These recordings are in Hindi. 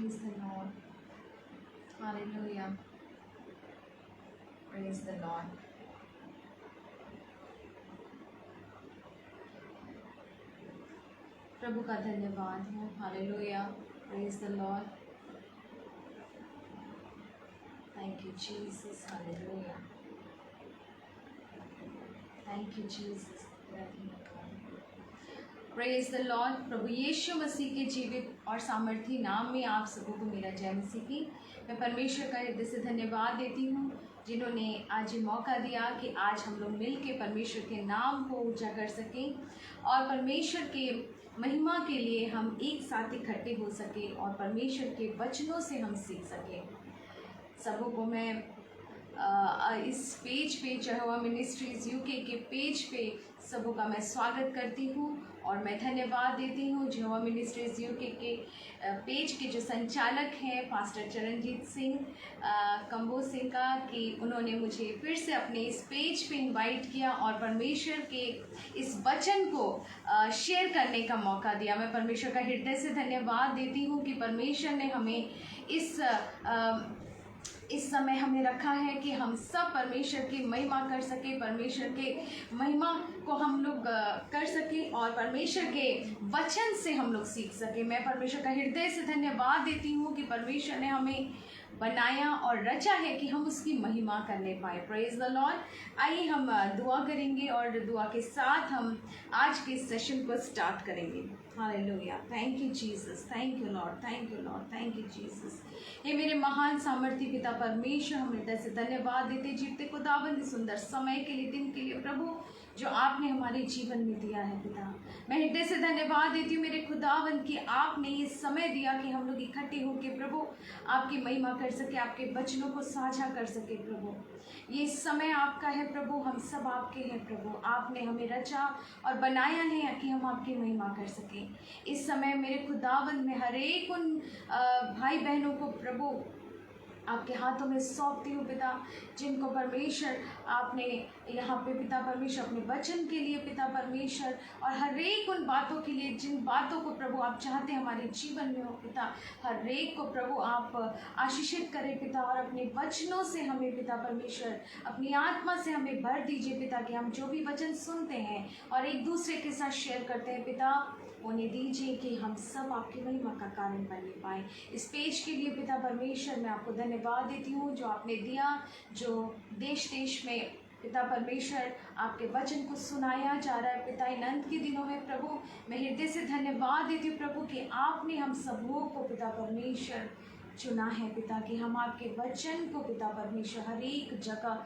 Praise the Lord. Hallelujah. Praise the Lord. प्रभु का धन्यवाद हो. Hallelujah. Praise the Lord. Thank you Jesus. Hallelujah. Thank you Jesus. Praise the Lord. प्रभु यीशु मसीह के जीवित और सामर्थी नाम में आप सबों को मेरा जय मसीह की. मैं परमेश्वर का हृदय से धन्यवाद देती हूँ जिन्होंने आज ये मौका दिया कि आज हम लोग मिल के परमेश्वर के नाम को ऊंचा कर सकें और परमेश्वर के महिमा के लिए हम एक साथ इकट्ठे हो सके और परमेश्वर के वचनों से हम सीख सकें. सबों को मैं इस पेज पे यहोवा मिनिस्ट्रीज यूके के पेज पे सबों का मैं स्वागत करती हूँ और मैं धन्यवाद देती हूँ यहोवा मिनिस्ट्रीज यूके के पेज के जो संचालक हैं पास्टर चरणजीत सिंह कंबो सिंह का कि उन्होंने मुझे फिर से अपने इस पेज पे इनवाइट किया और परमेश्वर के इस वचन को शेयर करने का मौका दिया. मैं परमेश्वर का हृदय से धन्यवाद देती हूँ कि परमेश्वर ने हमें इस समय हमें रखा है कि हम सब परमेश्वर की महिमा कर सके, परमेश्वर के महिमा को हम लोग कर सके और परमेश्वर के वचन से हम लोग सीख सके. मैं परमेश्वर का हृदय से धन्यवाद देती हूँ कि परमेश्वर ने हमें बनाया और रचा है कि हम उसकी महिमा करने पाए. Praise the Lord. आइए हम दुआ करेंगे और दुआ के साथ हम आज के सेशन को स्टार्ट करेंगे. Hallelujah. Thank you Jesus. Thank you Lord. Thank you Lord. Thank you Jesus. हे मेरे महान सामर्थी पिता परमेश्वर, हम हृदय से धन्यवाद देते जीवते खुदावंद सुंदर समय के लिए, दिन के लिए प्रभु जो आपने हमारे जीवन में दिया है. पिता मैं हृदय से धन्यवाद देती हूँ मेरे खुदावंद कि आपने ये समय दिया कि हम लोग इकट्ठे होकर प्रभु आपकी महिमा कर सके, आपके वचनों को साझा कर सके. प्रभु ये समय आपका है प्रभु, हम सब आपके हैं प्रभु. आपने हमें रचा और बनाया है कि हम आपकी महिमा कर सकें. इस समय मेरे खुदावंद में हर एक उन भाई बहनों को प्रभु आपके हाथों में सौंपती हूँ पिता, जिनको परमेश्वर आपने यहाँ पे पिता परमेश्वर अपने वचन के लिए पिता परमेश्वर और हर एक उन बातों के लिए जिन बातों को प्रभु आप चाहते हमारे जीवन में हो पिता, हर एक को प्रभु आप आशीषित करें पिता और अपने वचनों से हमें पिता परमेश्वर अपनी आत्मा से हमें भर दीजिए पिता कि हम जो भी वचन सुनते हैं और एक दूसरे के साथ शेयर करते हैं पिता उन्हें दीजिए कि हम सब आपकी महिमा का कारण बनने पाए. इस पेज के लिए पिता परमेश्वर मैं आपको धन्यवाद देती हूँ जो आपने दिया, जो देश देश में पिता परमेश्वर आपके वचन को सुनाया जा रहा है पिता इन अंत के दिनों में. प्रभु मैं हृदय से धन्यवाद देती हूँ प्रभु कि आपने हम सबों को पिता परमेश्वर चुना है पिता कि हम आपके वचन को पिता परमेश्वर हर एक जगह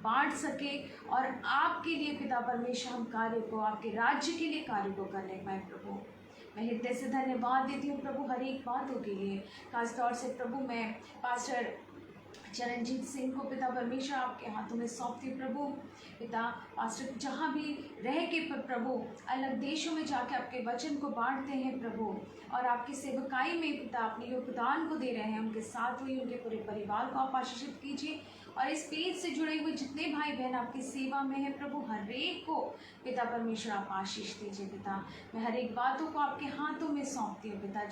बांट सके और आपके लिए पिता परमेश्वर हम कार्य को आपके राज्य के लिए कार्य को करने पाए. प्रभु मैं हृदय से धन्यवाद देती हूँ प्रभु हर एक बातों के लिए. खासतौर से प्रभु मैं पास्टर चरणजीत सिंह को पिता परमेश्वर आपके हाथों में सौंपती हूँ. प्रभु पिता पास्टर जहाँ भी रह के प्रभु अलग देशों में जाके आपके वचन को बांटते हैं प्रभु और आपकी सेवकाई में पिता अपने योगदान को दे रहे हैं, उनके साथ हुई उनके पूरे परिवार को आप आशीषित कीजिए और इस पेज से जुड़े हुए जितने भाई बहन आपकी सेवा में हैं प्रभु हर एक को पिता परमेश्वर आप आशीष दीजिए. पिता मैं हर एक बातों को आपके हाथों में सौंपती हूँ पिता.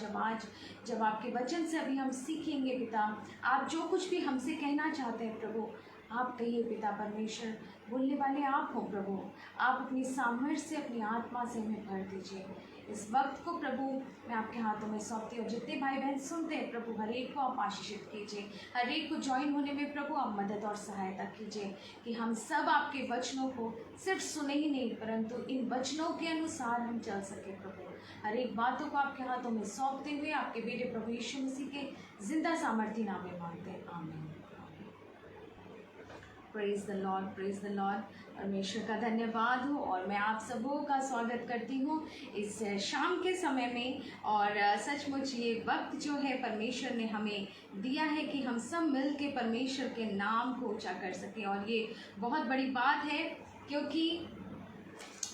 जब आपके वचन से अभी हम सीखेंगे पिता, आप जो कुछ भी हमसे कहना चाहते हैं प्रभु आप कहिए पिता परमेश्वर. बोलने वाले आप हो प्रभु, आप अपनी सामर्थ्य से अपनी आत्मा से हमें भर दीजिए. इस वक्त को प्रभु मैं आपके हाथों में सौंपती हूँ. जितने भाई बहन सुनते हैं प्रभु हर एक को आप आशीषित कीजिए, हर एक को ज्वाइन होने में प्रभु आप मदद और सहायता कीजिए कि हम सब आपके वचनों को सिर्फ सुने ही नहीं परंतु इन वचनों के अनुसार हम चल सके. प्रभु हर एक बातों को आपके हाथों में सौंपते हुए आपके बेटे प्रभु यीशु मसीह के जिंदा सामर्थी नाम में मांगते हैं. आमीन. Praise the Lord. Praise the Lord. परमेश्वर का धन्यवाद हो और मैं आप सबों का स्वागत करती हूँ इस शाम के समय में. और सचमुच ये वक्त जो है परमेश्वर ने हमें दिया है कि हम सब मिल के परमेश्वर के नाम को ऊंचा कर सकें और ये बहुत बड़ी बात है क्योंकि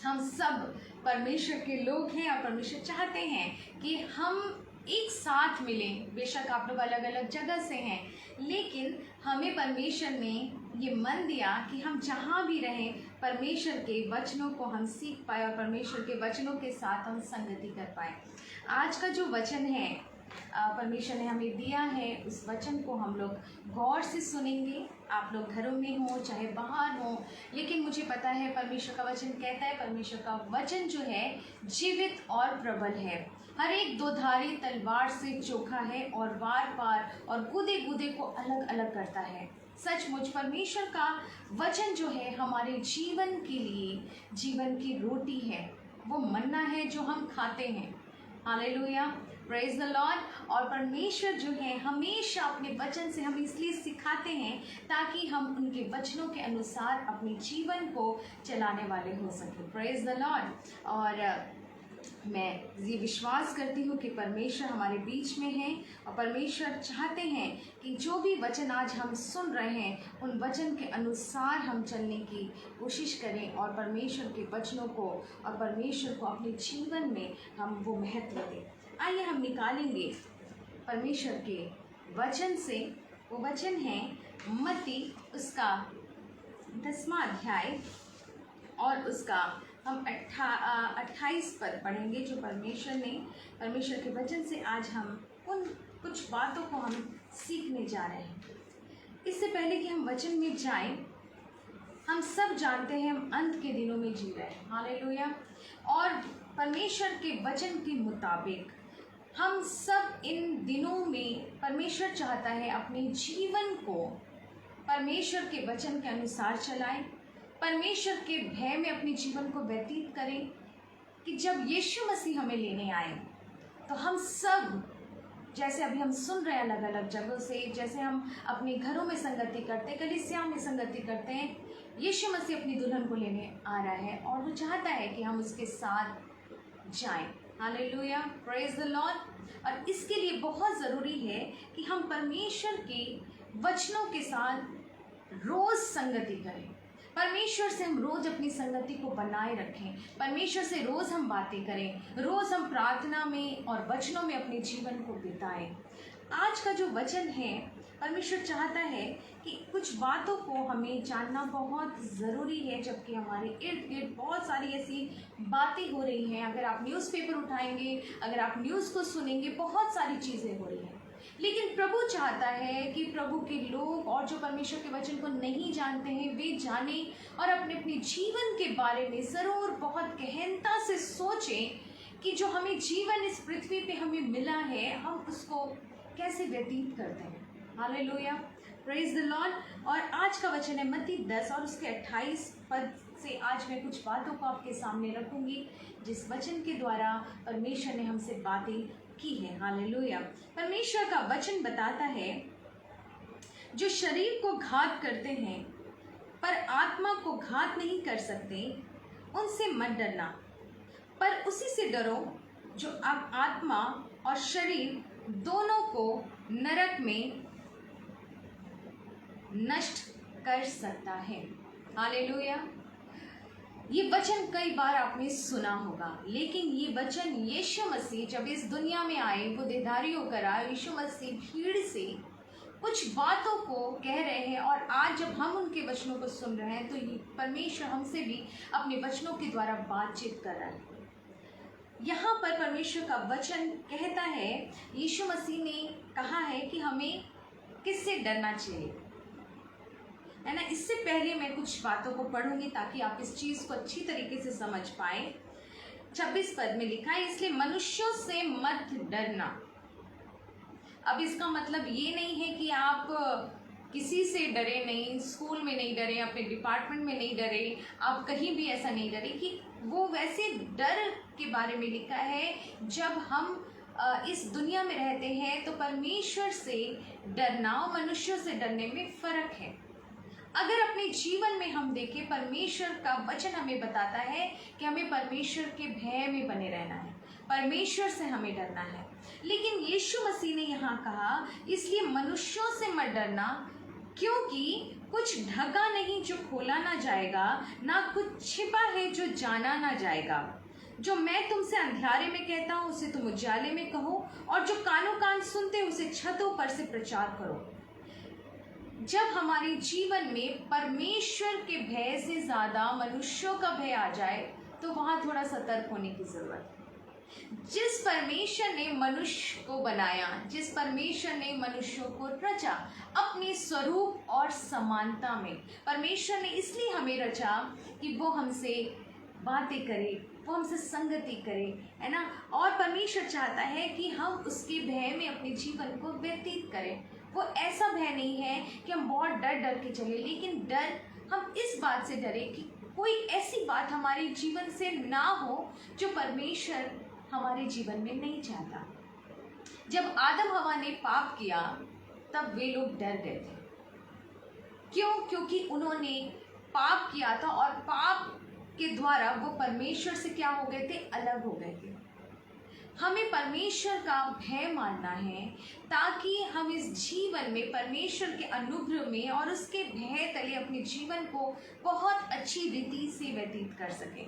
हम सब परमेश्वर के लोग हैं और परमेश्वर चाहते हैं कि हम एक साथ मिलें. बेशक आप लोग अलग अलग जगह से हैं लेकिन हमें परमेश्वर ने ये मन दिया कि हम जहाँ भी रहें परमेश्वर के वचनों को हम सीख पाए और परमेश्वर के वचनों के साथ हम संगति कर पाए. आज का जो वचन है परमेश्वर ने हमें दिया है, उस वचन को हम लोग गौर से सुनेंगे। आप लोग घरों में हो चाहे बाहर हो, लेकिन मुझे पता है परमेश्वर का वचन कहता है, परमेश्वर का वचन जो है जीवित और प्रबल है, हर एक दोधारी तलवार से चोखा है और वार पार और गूदे गूदे को अलग अलग करता है। सचमुच परमेश्वर का वचन जो है हमारे जीवन के लिए जीवन की रोटी है, वो मन्ना है जो हम खाते हैं। Hallelujah, praise the Lord. और परमेश्वर जो है हमेशा अपने वचन से हमें इसलिए सिखाते हैं ताकि हम उनके वचनों के अनुसार अपने जीवन को चलाने वाले हो सकें। Praise the Lord. और मैं ये विश्वास करती हूँ कि परमेश्वर हमारे बीच में है और परमेश्वर चाहते हैं कि जो भी वचन आज हम सुन रहे हैं उन वचन के अनुसार हम चलने की कोशिश करें और परमेश्वर के वचनों को और परमेश्वर को अपने जीवन में हम वो महत्व दें। आइए हम निकालेंगे परमेश्वर के वचन से, वो वचन है मत्ती उसका 10वां अध्याय और उसका हम 28 पद पढ़ेंगे, जो परमेश्वर के वचन से आज हम उन कुछ बातों को हम सीखने जा रहे हैं। इससे पहले कि हम वचन में जाएं, हम सब जानते हैं हम अंत के दिनों में जी रहे हैं। हालेलुया। और परमेश्वर के वचन के मुताबिक हम सब इन दिनों में परमेश्वर चाहता है अपने जीवन को परमेश्वर के वचन के अनुसार चलाएं, परमेश्वर के भय में अपने जीवन को व्यतीत करें, कि जब यीशु मसीह हमें लेने आए तो हम सब, जैसे अभी हम सुन रहे हैं अलग अलग जगहों से, जैसे हम अपने घरों में संगति करते हैं, कलीसिया में संगति करते हैं, यीशु मसीह अपनी दुल्हन को लेने आ रहा है और वो चाहता है कि हम उसके साथ जाएं। Hallelujah, praise the Lord. और इसके लिए बहुत ज़रूरी है कि हम परमेश्वर के वचनों के साथ रोज़ संगति करें, परमेश्वर से हम रोज़ अपनी संगति को बनाए रखें, परमेश्वर से रोज़ हम बातें करें, रोज़ हम प्रार्थना में और वचनों में अपने जीवन को बिताएं। आज का जो वचन है, परमेश्वर चाहता है कि कुछ बातों को हमें जानना बहुत ज़रूरी है, जबकि हमारे इर्द गिर्द बहुत सारी ऐसी बातें हो रही हैं। अगर आप न्यूज़पेपर उठाएंगे, अगर आप न्यूज़ को सुनेंगे, बहुत सारी चीज़ें हो रही हैं, लेकिन प्रभु चाहता है कि प्रभु के लोग और जो परमेश्वर के वचन को नहीं जानते हैं वे जानें और अपने अपने जीवन के बारे में ज़रूर बहुत गहनता से सोचें कि जो हमें जीवन इस पृथ्वी पे हमें मिला है हम उसको कैसे व्यतीत करते हैं। Hallelujah, praise the Lord. और आज का वचन है मत्ती 10 और उसके 28 पद से आज मैं कुछ बातों को आपके सामने रखूंगी, जिस वचन के द्वारा परमेश्वर ने हमसे बातें की है। हालेलुया। परमेश्वर का वचन बताता है, जो शरीर को घात करते हैं पर आत्मा को घात नहीं कर सकते, उनसे मत डरना, पर उसी से डरो जो आत्मा और शरीर दोनों को नरक में नष्ट कर सकता है। हालेलुया। ये वचन कई बार आपने सुना होगा, लेकिन ये वचन यीशु मसीह जब इस दुनिया में आए, वो देहधारी होकर आए, यीशु मसीह भीड़ से कुछ बातों को कह रहे हैं और आज जब हम उनके वचनों को सुन रहे हैं तो ये परमेश्वर हमसे भी अपने वचनों के द्वारा बातचीत कर रहा है। यहाँ पर परमेश्वर का वचन कहता है, यीशु मसीह ने कहा है कि हमें किससे डरना चाहिए, है ना। इससे पहले मैं कुछ बातों को पढ़ूंगी ताकि आप इस चीज़ को अच्छी तरीके से समझ पाए। 26 पद में लिखा है, इसलिए मनुष्यों से मत डरना। अब इसका मतलब ये नहीं है कि आप किसी से डरे नहीं, स्कूल में नहीं डरे, अपने डिपार्टमेंट में नहीं डरे, आप कहीं भी ऐसा नहीं डरे, कि वो वैसे डर के बारे में लिखा है जब हम इस दुनिया में रहते हैं तो परमेश्वर से डरना और मनुष्यों से डरने में फ़र्क है। अगर अपने जीवन में हम देखें, परमेश्वर का वचन हमें बताता है कि हमें परमेश्वर के भय में बने रहना है, परमेश्वर से हमें डरना है। लेकिन यीशु मसीह ने यहाँ कहा, इसलिए मनुष्यों से मत डरना, क्योंकि कुछ ढका नहीं जो खोला ना जाएगा, ना कुछ छिपा है जो जाना ना जाएगा। जो मैं तुमसे अंधियारे में कहता हूँ उसे तुम उजाले में कहो, और जो कानों कान सुनते उसे छतों पर से प्रचार करो। जब हमारे जीवन में परमेश्वर के भय से ज़्यादा मनुष्यों का भय आ जाए तो वहाँ थोड़ा सतर्क होने की ज़रूरत है। जिस परमेश्वर ने मनुष्य को बनाया, जिस परमेश्वर ने मनुष्यों को रचा अपने स्वरूप और समानता में, परमेश्वर ने इसलिए हमें रचा कि वो हमसे बातें करे, वो हमसे संगति करे, है ना। और परमेश्वर चाहता है कि हम उसके भय में अपने जीवन को व्यतीत करें। वो ऐसा भय नहीं है कि हम बहुत डर डर के चले, लेकिन डर हम इस बात से डरे कि कोई ऐसी बात हमारे जीवन से ना हो जो परमेश्वर हमारे जीवन में नहीं चाहता। जब आदम हवा ने पाप किया तब वे लोग डर गए थे। क्यों? क्योंकि उन्होंने पाप किया था और पाप के द्वारा वो परमेश्वर से क्या हो गए थे? अलग हो गए थे। हमें परमेश्वर का भय मानना है ताकि हम इस जीवन में परमेश्वर के अनुग्रह में और उसके भय तले अपने जीवन को बहुत अच्छी रीति से व्यतीत कर सकें।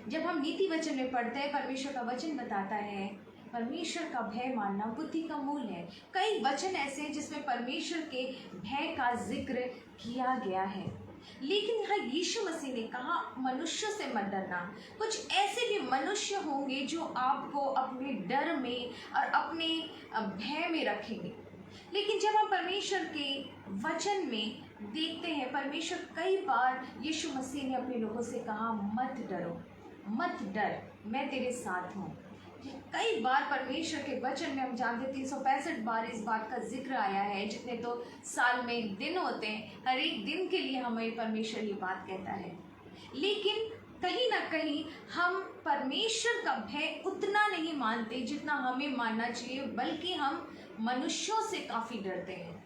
जब हम नीति वचन में पढ़ते हैं, परमेश्वर का वचन बताता है परमेश्वर का भय मानना बुद्धि का मूल है। कई वचन ऐसे हैं जिसमें परमेश्वर के भय का जिक्र किया गया है, लेकिन यहाँ यीशु मसीह ने कहा मनुष्य से मत डरना। कुछ ऐसे भी मनुष्य होंगे जो आपको अपने डर में और अपने भय में रखेंगे, लेकिन जब हम परमेश्वर के वचन में देखते हैं, परमेश्वर कई बार यीशु मसीह ने अपने लोगों से कहा मत डरो, मत डर, मैं तेरे साथ हूँ। कई बार परमेश्वर के वचन में हम जानते 365 बार इस बात का जिक्र आया है। जितने तो साल में दिन होते हैं, हर एक दिन के लिए हमें परमेश्वर ये बात कहता है। लेकिन कहीं ना कहीं हम परमेश्वर का भय उतना नहीं मानते जितना हमें मानना चाहिए, बल्कि हम मनुष्यों से काफ़ी डरते हैं।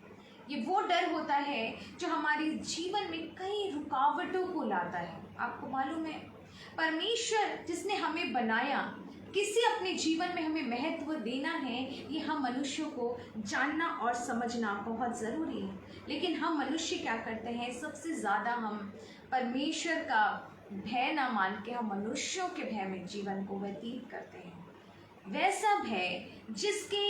ये वो डर होता है जो हमारे जीवन में कई रुकावटों को लाता है। आपको मालूम है, परमेश्वर जिसने हमें बनाया, किसी अपने जीवन में हमें महत्व देना है, ये हम मनुष्यों को जानना और समझना बहुत ज़रूरी है। लेकिन हम मनुष्य क्या करते हैं? सबसे ज़्यादा हम परमेश्वर का भय ना मान के हम मनुष्यों के भय में जीवन को व्यतीत करते हैं। वैसा भय जिसके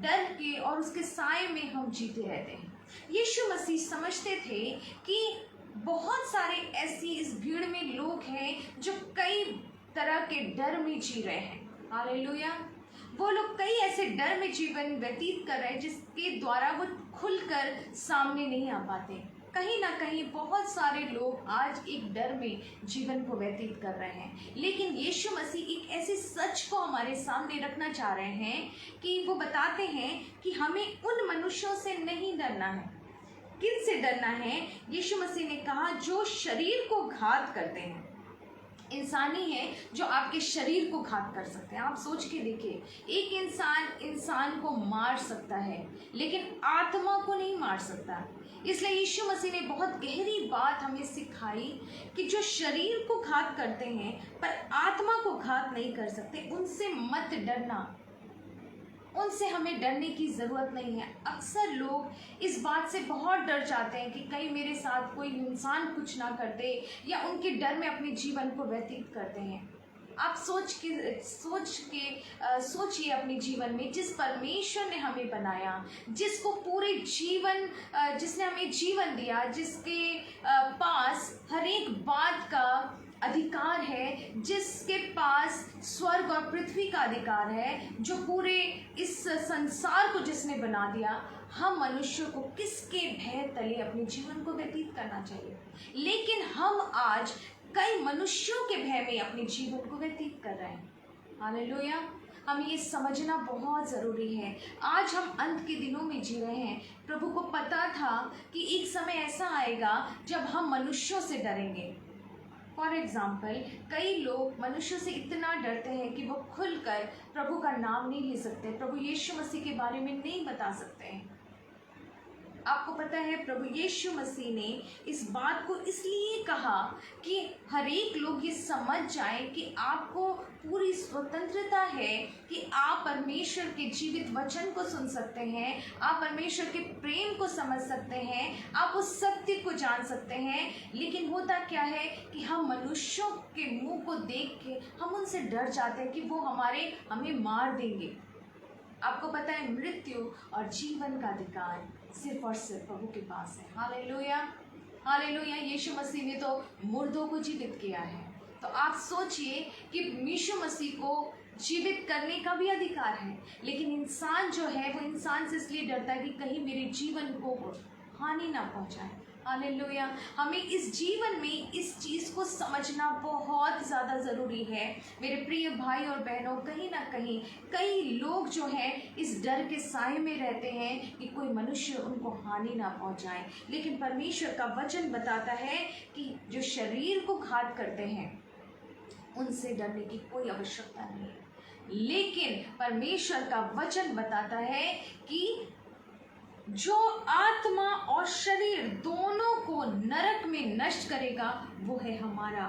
डर के और उसके साए में हम जीते रहते हैं। यीशु मसीह समझते थे कि बहुत सारे ऐसी इस भीड़ में लोग हैं जो कई तरह के डर में जी रहे हैं। हालेलुया। वो लोग कई ऐसे डर में जीवन व्यतीत कर रहे हैं जिसके द्वारा वो खुलकर सामने नहीं आ पाते। कहीं ना कहीं बहुत सारे लोग आज एक डर में जीवन को व्यतीत कर रहे हैं, लेकिन यीशु मसीह एक ऐसे सच को हमारे सामने रखना चाह रहे हैं कि वो बताते हैं कि हमें उन मनुष्यों से नहीं डरना है। किन से डरना है? यीशु मसीह ने कहा जो शरीर को घात करते हैं। इंसानी है जो आपके शरीर को घात कर सकते हैं। आप सोच के देखिए, एक इंसान को मार सकता है लेकिन आत्मा को नहीं मार सकता। इसलिए यीशु मसीह ने बहुत गहरी बात हमें सिखाई कि जो शरीर को घात करते हैं पर आत्मा को घात नहीं कर सकते, उनसे मत डरना। उनसे हमें डरने की ज़रूरत नहीं है। अक्सर लोग इस बात से बहुत डर जाते हैं कि कहीं मेरे साथ कोई इंसान कुछ ना कर दे, या उनके डर में अपने जीवन को व्यतीत करते हैं। आप सोचिए अपने जीवन में, जिस परमेश्वर ने हमें बनाया, जिसको पूरे जीवन जिसने हमें जीवन दिया, जिसके पास हर एक बात का अधिकार है, जिसके पास स्वर्ग और पृथ्वी का अधिकार है, जो पूरे इस संसार को जिसने बना दिया, हम मनुष्य को किसके भय तले अपने जीवन को व्यतीत करना चाहिए? लेकिन हम आज कई मनुष्यों के भय में अपने जीवन को व्यतीत कर रहे हैं। हालेलुया। हमें ये समझना बहुत ज़रूरी है। आज हम अंत के दिनों में जी रहे हैं। प्रभु को पता था कि एक समय ऐसा आएगा जब हम मनुष्यों से डरेंगे। फॉर एग्ज़ाम्पल, कई लोग मनुष्य से इतना डरते हैं कि वो खुलकर प्रभु का नाम नहीं ले सकते, प्रभु यीशु मसीह के बारे में नहीं बता सकते हैं। आपको पता है, प्रभु यीशु मसीह ने इस बात को इसलिए कहा कि हर एक लोग ये समझ जाए कि आपको पूरी स्वतंत्रता है कि आप परमेश्वर के जीवित वचन को सुन सकते हैं, आप परमेश्वर के प्रेम को समझ सकते हैं, आप उस सत्य को जान सकते हैं। लेकिन होता क्या है कि हम मनुष्यों के मुंह को देख के हम उनसे डर जाते हैं कि वो हमें मार देंगे। आपको पता है, मृत्यु और जीवन का अधिकार सिर्फ और सिर्फ प्रभु के पास है। Hallelujah, hallelujah. यीशु मसीह ने तो मुर्दों को जीवित किया है। तो आप सोचिए कि यीशु मसीह को जीवित करने का भी अधिकार है, लेकिन इंसान जो है वो इंसान से इसलिए डरता है कि कहीं मेरे जीवन को हानि ना पहुंचाए। हालेलुया। हमें इस जीवन में इस चीज़ को समझना बहुत ज़्यादा ज़रूरी है मेरे प्रिय भाई और बहनों। कहीं ना कहीं कई लोग जो हैं इस डर के साए में रहते हैं कि कोई मनुष्य उनको हानि ना पहुंचाए, लेकिन परमेश्वर का वचन बताता है कि जो शरीर को घात करते हैं उनसे डरने की कोई आवश्यकता नहीं है, लेकिन परमेश्वर का वचन बताता है कि जो आत्मा और शरीर दोनों को नरक में नष्ट करेगा वो है हमारा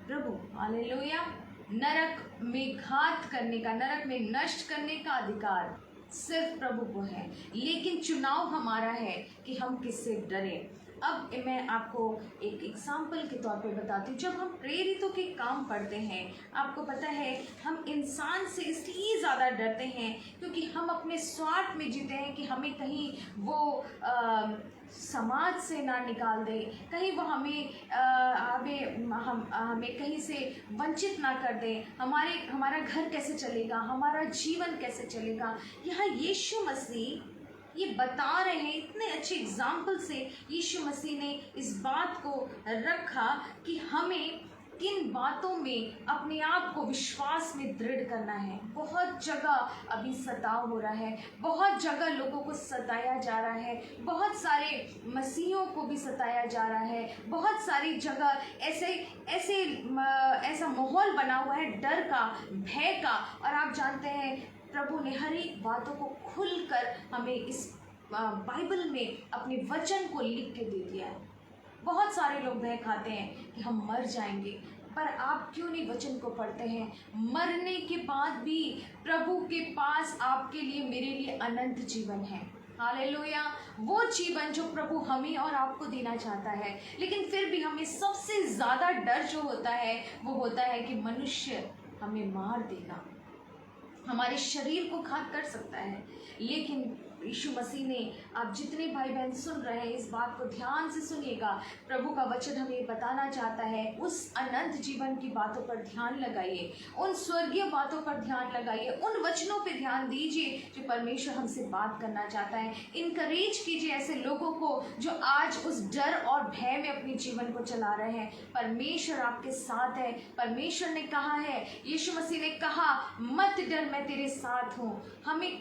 प्रभु। हालेलुया। नरक में घात करने का, नरक में नष्ट करने का अधिकार सिर्फ प्रभु को है, लेकिन चुनाव हमारा है कि हम किससे डरें। अब मैं आपको एक एग्जाम्पल के तौर पे बताती हूँ। जब हम प्रेरितों के काम पढ़ते हैं, आपको पता है हम इंसान से इसलिए ज़्यादा डरते हैं क्योंकि हम अपने स्वार्थ में जीते हैं कि हमें कहीं वो समाज से ना निकाल दे, कहीं वो हमें कहीं से वंचित ना कर दे, हमारा घर कैसे चलेगा, हमारा जीवन कैसे चलेगा। यहाँ यीशु मसीह ये बता रहे हैं, इतने अच्छे एग्जाम्पल से यीशु मसीह ने इस बात को रखा कि हमें किन बातों में अपने आप को विश्वास में दृढ़ करना है। बहुत जगह अभी सताव हो रहा है, बहुत जगह लोगों को सताया जा रहा है, बहुत सारे मसीहों को भी सताया जा रहा है, बहुत सारी जगह ऐसा माहौल बना हुआ है डर का, भय का। और आप जानते हैं प्रभु ने हर एक बातों को खुलकर हमें इस बाइबल में अपने वचन को लिख के दे दिया है। बहुत सारे लोग भय खाते हैं कि हम मर जाएंगे, पर आप क्यों नहीं वचन को पढ़ते हैं? मरने के बाद भी प्रभु के पास आपके लिए, मेरे लिए अनंत जीवन है। हालेलुया। वो जीवन जो प्रभु हमें और आपको देना चाहता है, लेकिन फिर भी हमें सबसे ज़्यादा डर जो होता है वो होता है कि मनुष्य हमें मार देगा, हमारे शरीर को घात कर सकता है। लेकिन यीशु मसीह ने, आप जितने भाई बहन सुन रहे हैं इस बात को ध्यान से सुनिएगा, प्रभु का वचन हमें बताना चाहता है उस अनंत जीवन की बातों पर ध्यान लगाइए, उन स्वर्गीय बातों पर ध्यान लगाइए, उन वचनों पर ध्यान दीजिए जो परमेश्वर हमसे बात करना चाहता है। इनकरेज कीजिए ऐसे लोगों को जो आज उस डर और भय में अपने जीवन को चला रहे हैं। परमेश्वर आपके साथ है। परमेश्वर ने कहा है, यीशु मसीह ने कहा, मत डर, मैं तेरे साथ हूँ। हमें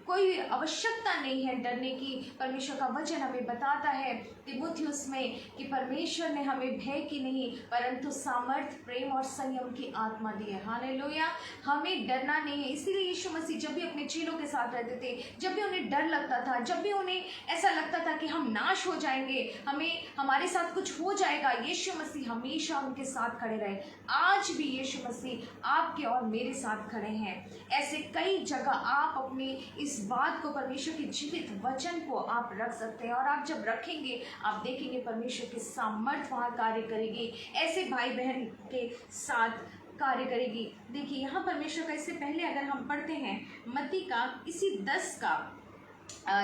कोई आवश्यकता नहीं है डरने की। परमेश्वर का वचन हमें बताता है तीमुथियुस में कि परमेश्वर ने हमें भय की नहीं परंतु सामर्थ, प्रेम और संयम की आत्मा दी है। हालेलुया। हमें डरना नहीं है। इसीलिए यीशु मसीह जब भी अपने चेलों के साथ रहते थे, जब भी उन्हें डर लगता था, जब भी उन्हें ऐसा लगता था कि हम नाश हो जाएंगे, हमारे साथ कुछ हो जाएगा, यीशु मसीह हमेशा उनके साथ खड़े रहे। आज भी यीशु मसीह आपके और मेरे साथ खड़े हैं। ऐसे कई जगह आप अपने इस बात को, परमेश्वर के जीवित वचन को आप रख सकते हैं, और आप जब रखेंगे आप देखेंगे परमेश्वर की सामर्थ वहाँ कार्य करेगी, ऐसे भाई बहन के साथ कार्य करेगी। देखिए यहाँ परमेश्वर का, इससे पहले अगर हम पढ़ते हैं मत्ती का इसी 10 का,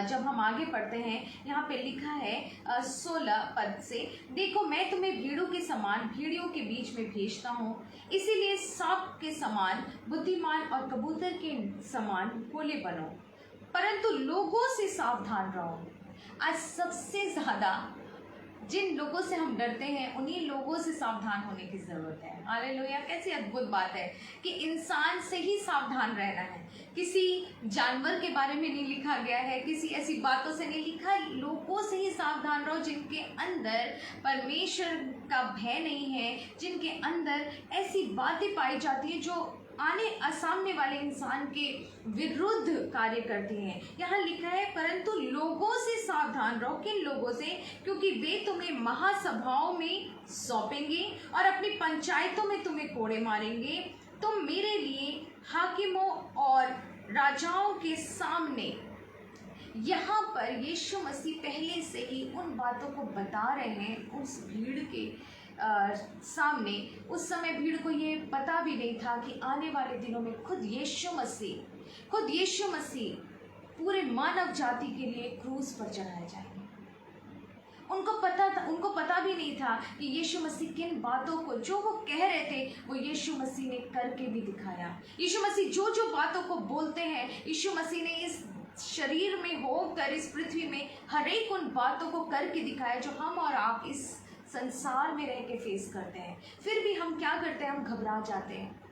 जब हम आगे पढ़ते हैं यहाँ पे लिखा है 16 पद से, देखो मैं तुम्हें भीड़ों के समान भेड़ियों के बीच में भेजता हूँ, इसीलिए सांप के समान बुद्धिमान और कबूतर के समान भोले बनो, परंतु लोगों से सावधान रहो। आज सबसे ज़्यादा जिन लोगों से हम डरते हैं उन्हीं लोगों से सावधान होने की ज़रूरत है। हालेलुया। कैसी अद्भुत बात है कि इंसान से ही सावधान रहना है। किसी जानवर के बारे में नहीं लिखा गया है, किसी ऐसी बातों से नहीं लिखा, लोगों से ही सावधान रहो जिनके अंदर परमेश्वर का भय नहीं है, जिनके अंदर ऐसी बातें पाई जाती हैं जो सामने वाले इंसान के विरुद्ध कार्य करती हैं। यहाँ लिखा है परंतु लोगों से सावधान रहो। किन लोगों से? क्योंकि वे तुम्हें महासभाओं में सौंपेंगे और अपनी पंचायतों में तुम्हें कोड़े मारेंगे। तुम मेरे लिए हाकिमों और राजाओं के सामने, यहाँ पर यीशु मसीह पहले से ही उन बातों को बता रहे हैं उस भीड़ के सामने। उस समय भीड़ को ये पता भी नहीं था कि आने वाले दिनों में खुद यीशु मसीह पूरे मानव जाति के लिए क्रूस पर चढ़ाए जाएंगे। उनको पता भी नहीं था कि यीशु मसीह किन बातों को जो वो कह रहे थे वो यीशु मसीह ने करके भी दिखाया। यीशु मसीह जो जो बातों को बोलते हैं, यीशु मसीह ने इस शरीर में होकर इस पृथ्वी में हर एक उन बातों को करके दिखाया जो हम और आप इस संसार में रह के फेस करते हैं। फिर भी हम क्या करते हैं, हम घबरा जाते हैं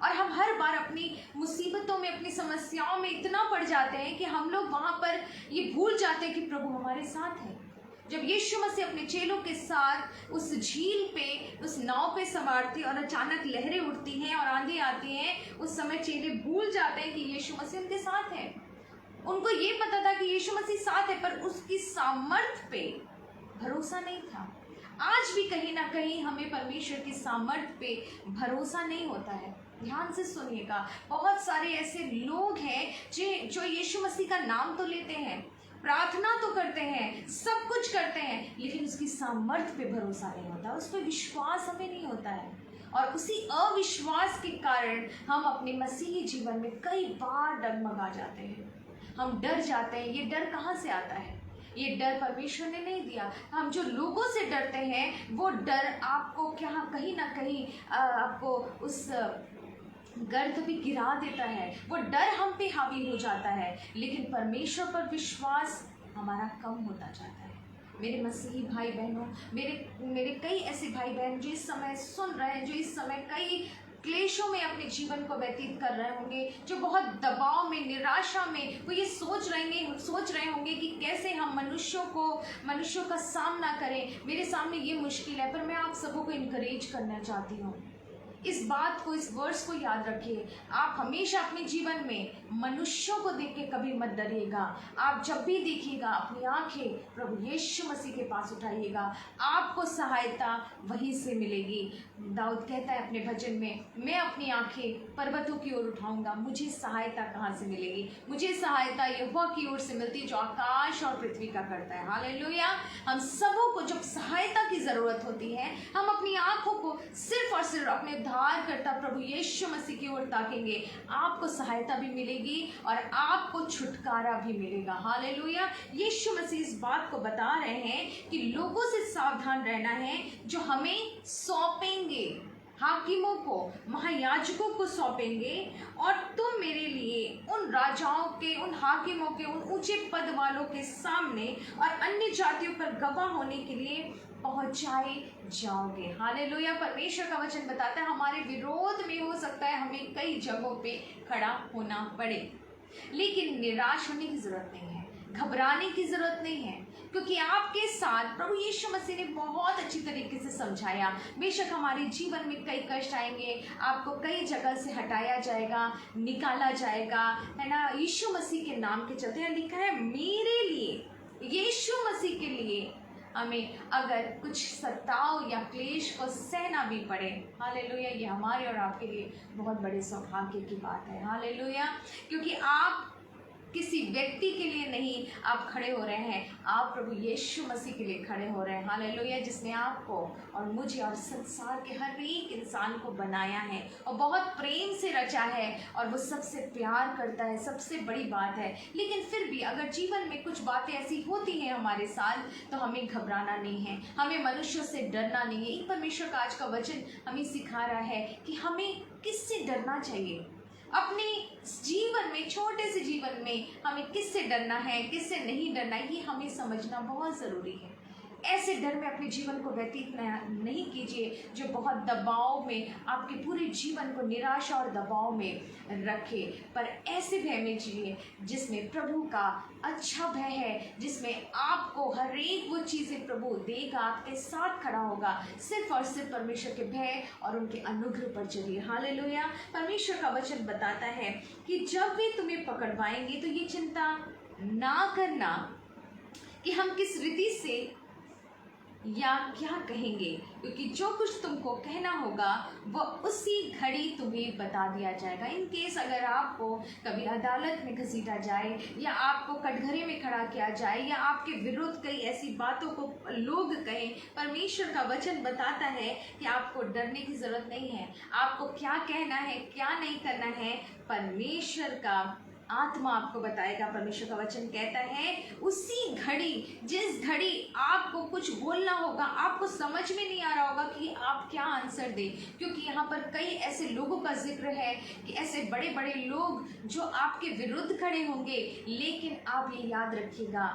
और हम हर बार अपनी मुसीबतों में, अपनी समस्याओं में इतना पड़ जाते हैं कि हम लोग वहाँ पर ये भूल जाते हैं कि प्रभु हमारे साथ है। जब यीशु मसीह अपने चेलों के साथ उस झील पे, उस नाव पे सवार थे और अचानक लहरें उठती हैं और आंधी आती हैं, उस समय चेले भूल जाते हैं कि यीशु मसीह उनके साथ है। उनको ये पता था कि यीशु मसीह साथ है, पर उसकी सामर्थ्य पे भरोसा नहीं था। आज भी कहीं ना कहीं हमें परमेश्वर की सामर्थ्य पे भरोसा नहीं होता है। ध्यान से सुनिएगा, बहुत सारे ऐसे लोग हैं जो यीशु मसीह का नाम तो लेते हैं, प्रार्थना तो करते हैं, सब कुछ करते हैं, लेकिन उसकी सामर्थ्य पे भरोसा नहीं होता, उस पर विश्वास हमें नहीं होता है। और उसी अविश्वास के कारण हम अपने मसीही जीवन में कई बार डगमगा जाते हैं, हम डर जाते हैं। ये डर कहाँ से आता है? ये डर परमेश्वर ने नहीं दिया। हम जो लोगों से डरते हैं वो डर आपको कहीं ना कहीं आपको उस गर्त पे गिरा देता है, वो डर हम पे हावी हो जाता है, लेकिन परमेश्वर पर विश्वास हमारा कम होता जाता है। मेरे मसीही भाई बहनों, मेरे कई ऐसे भाई बहन जो इस समय सुन रहे हैं, जो इस समय कई क्लेशों में अपने जीवन को व्यतीत कर रहे होंगे, जो बहुत दबाव में, निराशा में, वो ये सोच रहे होंगे कि कैसे हम मनुष्यों का सामना करें। मेरे सामने ये मुश्किल है, पर मैं आप सबको इनकरेज करना चाहती हूँ, इस बात को, इस वर्ड्स को याद रखिए। आप हमेशा अपने जीवन में मनुष्यों को देख के कभी मत डरिएगा। आप जब भी देखिएगा अपनी आंखें प्रभु यीशु मसीह के पास उठाइएगा, आपको सहायता वहीं से मिलेगी। दाऊद कहता है अपने भजन में, मैं अपनी आंखें पर्वतों की ओर उठाऊंगा, मुझे सहायता कहाँ से मिलेगी? मुझे सहायता यहोवा की ओर से मिलती है जो आकाश और पृथ्वी का करता है। हालेलुया। हम सबों को जब सहायता की जरूरत होती है, हम अपनी आंखों को सिर्फ और सिर्फ अपने उद्धार करता प्रभु यीशु मसीह की ओर ताकेंगे, आपको सहायता भी मिलेगी और आपको छुटकारा भी मिलेगा। हालेलुया। यीशु मसीह इस बात को बता रहे हैं कि लोगों से सावधान रहना है जो हमें सौंपेंगे, हाकिमों को, महायाजकों को सौंपेंगे, और तुम मेरे लिए उन राजाओं के, उन हाकिमों के, उन ऊंचे पद वालों के सामने और अन्य जातियों पर गवाह होने के लिए पहुंचाए जाओगे। हालेलुया। परमेश्वर का वचन बताता है हमारे विरोध में हो सकता है हमें कई जगहों पे खड़ा होना पड़े, लेकिन निराश होने की जरूरत नहीं है, घबराने की जरूरत नहीं है, क्योंकि आपके साथ प्रभु यीशु मसीह ने बहुत अच्छी तरीके से समझाया। बेशक हमारे जीवन में कई कष्ट आएंगे, आपको कई जगह से हटाया जाएगा, निकाला जाएगा, है ना। यीशु मसीह के नाम के चलते लिखा है मेरे लिए, यीशु मसीह के लिए हमें अगर कुछ सताव या क्लेश को सहना भी पड़े, हालेलुया, ये हमारे और आपके लिए बहुत बड़े सौभाग्य की बात है। हालेलुया। क्योंकि आप किसी व्यक्ति के लिए नहीं आप खड़े हो रहे हैं, आप प्रभु यीशु मसीह के लिए खड़े हो रहे हैं। हालेलुया। जिसने आपको और मुझे और संसार के हर एक इंसान को बनाया है और बहुत प्रेम से रचा है, और वो सबसे प्यार करता है, सबसे बड़ी बात है। लेकिन फिर भी अगर जीवन में कुछ बातें ऐसी होती हैं हमारे साथ, तो हमें घबराना नहीं है, हमें मनुष्यों से डरना नहीं है। परमेश्वर का आज का वचन हमें सिखा रहा है कि हमें किससे डरना चाहिए। अपने जीवन में, छोटे से जीवन में हमें किससे डरना है, किससे नहीं डरना है, ये हमें समझना बहुत ज़रूरी है। ऐसे डर में अपने जीवन को व्यतीत नहीं कीजिए जो बहुत दबाव में आपके पूरे जीवन को निराशा और दबाव में रखे, पर ऐसे भय में जिए जिसमें प्रभु का अच्छा भय है, जिसमें आपको हर एक वो चीज़ें प्रभु देगा, आपके साथ खड़ा होगा। सिर्फ और सिर्फ परमेश्वर के भय और उनके अनुग्रह पर चलिए। हालेलुया। परमेश्वर का वचन बताता है कि जब वे तुम्हें पकड़वाएंगे तो ये चिंता ना करना कि हम किस रीति से या क्या कहेंगे, क्योंकि जो कुछ तुमको कहना होगा वो उसी घड़ी तुम्हें बता दिया जाएगा। इन केस अगर आपको कभी अदालत में घसीटा जाए, या आपको कटघरे में खड़ा किया जाए, या आपके विरुद्ध कई ऐसी बातों को लोग कहें, परमेश्वर का वचन बताता है कि आपको डरने की जरूरत नहीं है। आपको क्या कहना है, क्या नहीं करना है, परमेश्वर का आत्मा आपको बताएगा। परमेश्वर का वचन कहता है उसी घड़ी, जिस घड़ी आपको कुछ बोलना होगा, आपको समझ में नहीं आ रहा होगा कि आप क्या आंसर दें, क्योंकि यहाँ पर कई ऐसे लोगों का जिक्र है कि ऐसे बड़े बड़े लोग जो आपके विरुद्ध खड़े होंगे, लेकिन आप ये याद रखिएगा,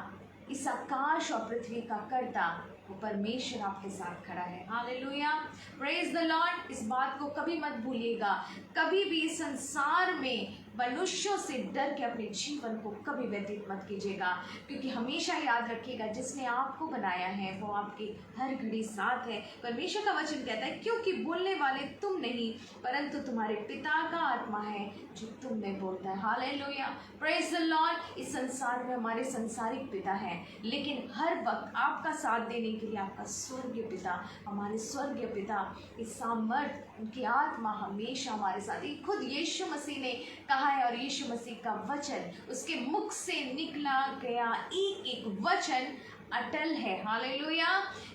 इस आकाश और पृथ्वी का कर्ता वो परमेश्वर आपके साथ खड़ा है। Hallelujah, praise the Lord. इस बात को कभी मत भूलिएगा। कभी भी इस संसार में मनुष्यों से डर के अपने जीवन को कभी व्यतीत मत कीजिएगा, क्योंकि हमेशा याद रखिएगा जिसने आपको बनाया है वो आपके हर घड़ी साथ है। परमेश्वर का वचन कहता है क्योंकि बोलने वाले तुम नहीं परंतु तुम्हारे पिता का आत्मा है जो तुम में बोलता है। Hallelujah, praise the Lord. इस संसार में हमारे संसारिक पिता हैं, लेकिन हर वक्त आपका साथ देने के लिए आपका स्वर्गीय पिता, हमारे स्वर्गीय पिता की सामर्थ, उनकी आत्मा हमेशा हमारे साथ है। खुद यीशु मसीह ने कहा है, और यीशु मसीह का वचन, उसके मुख से निकला गया एक एक वचन अटल है। हालेलुया,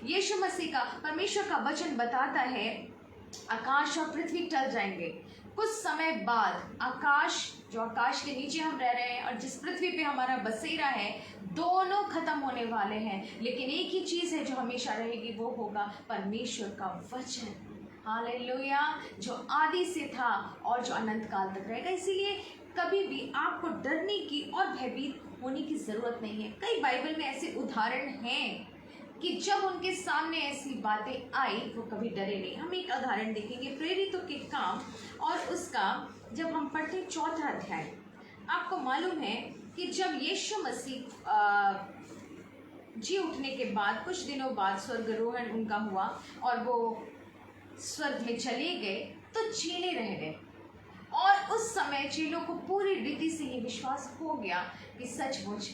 यीशु मसीह का, परमेश्वर का वचन बताता है आकाश और पृथ्वी टल जाएंगे, कुछ समय बाद आकाश, जो आकाश के नीचे हम रह रहे हैं और जिस पृथ्वी पे हमारा बसेरा है, दोनों खत्म होने वाले हैं, लेकिन एक ही चीज़ है जो हमेशा रहेगी, वो होगा परमेश्वर का वचन। हालेलुया, जो आदि से था और जो अनंत काल तक रहेगा। इसीलिए कभी भी आपको डरने की और भयभीत होने की ज़रूरत नहीं है। कई बाइबल में ऐसे उदाहरण हैं कि जब उनके सामने ऐसी बातें आई वो कभी डरे नहीं। हम एक उदाहरण देखेंगे प्रेरितों के काम, और उसका जब हम पढ़ते 4वां अध्याय, आपको मालूम है कि जब यीशु मसीह जी उठने के बाद कुछ दिनों बाद स्वर्गारोहण उनका हुआ और वो स्वर्ग में चले गए, तो चेले रह गए, और उस समय चेलों को पूरी रीति से ये विश्वास हो गया कि सचमुच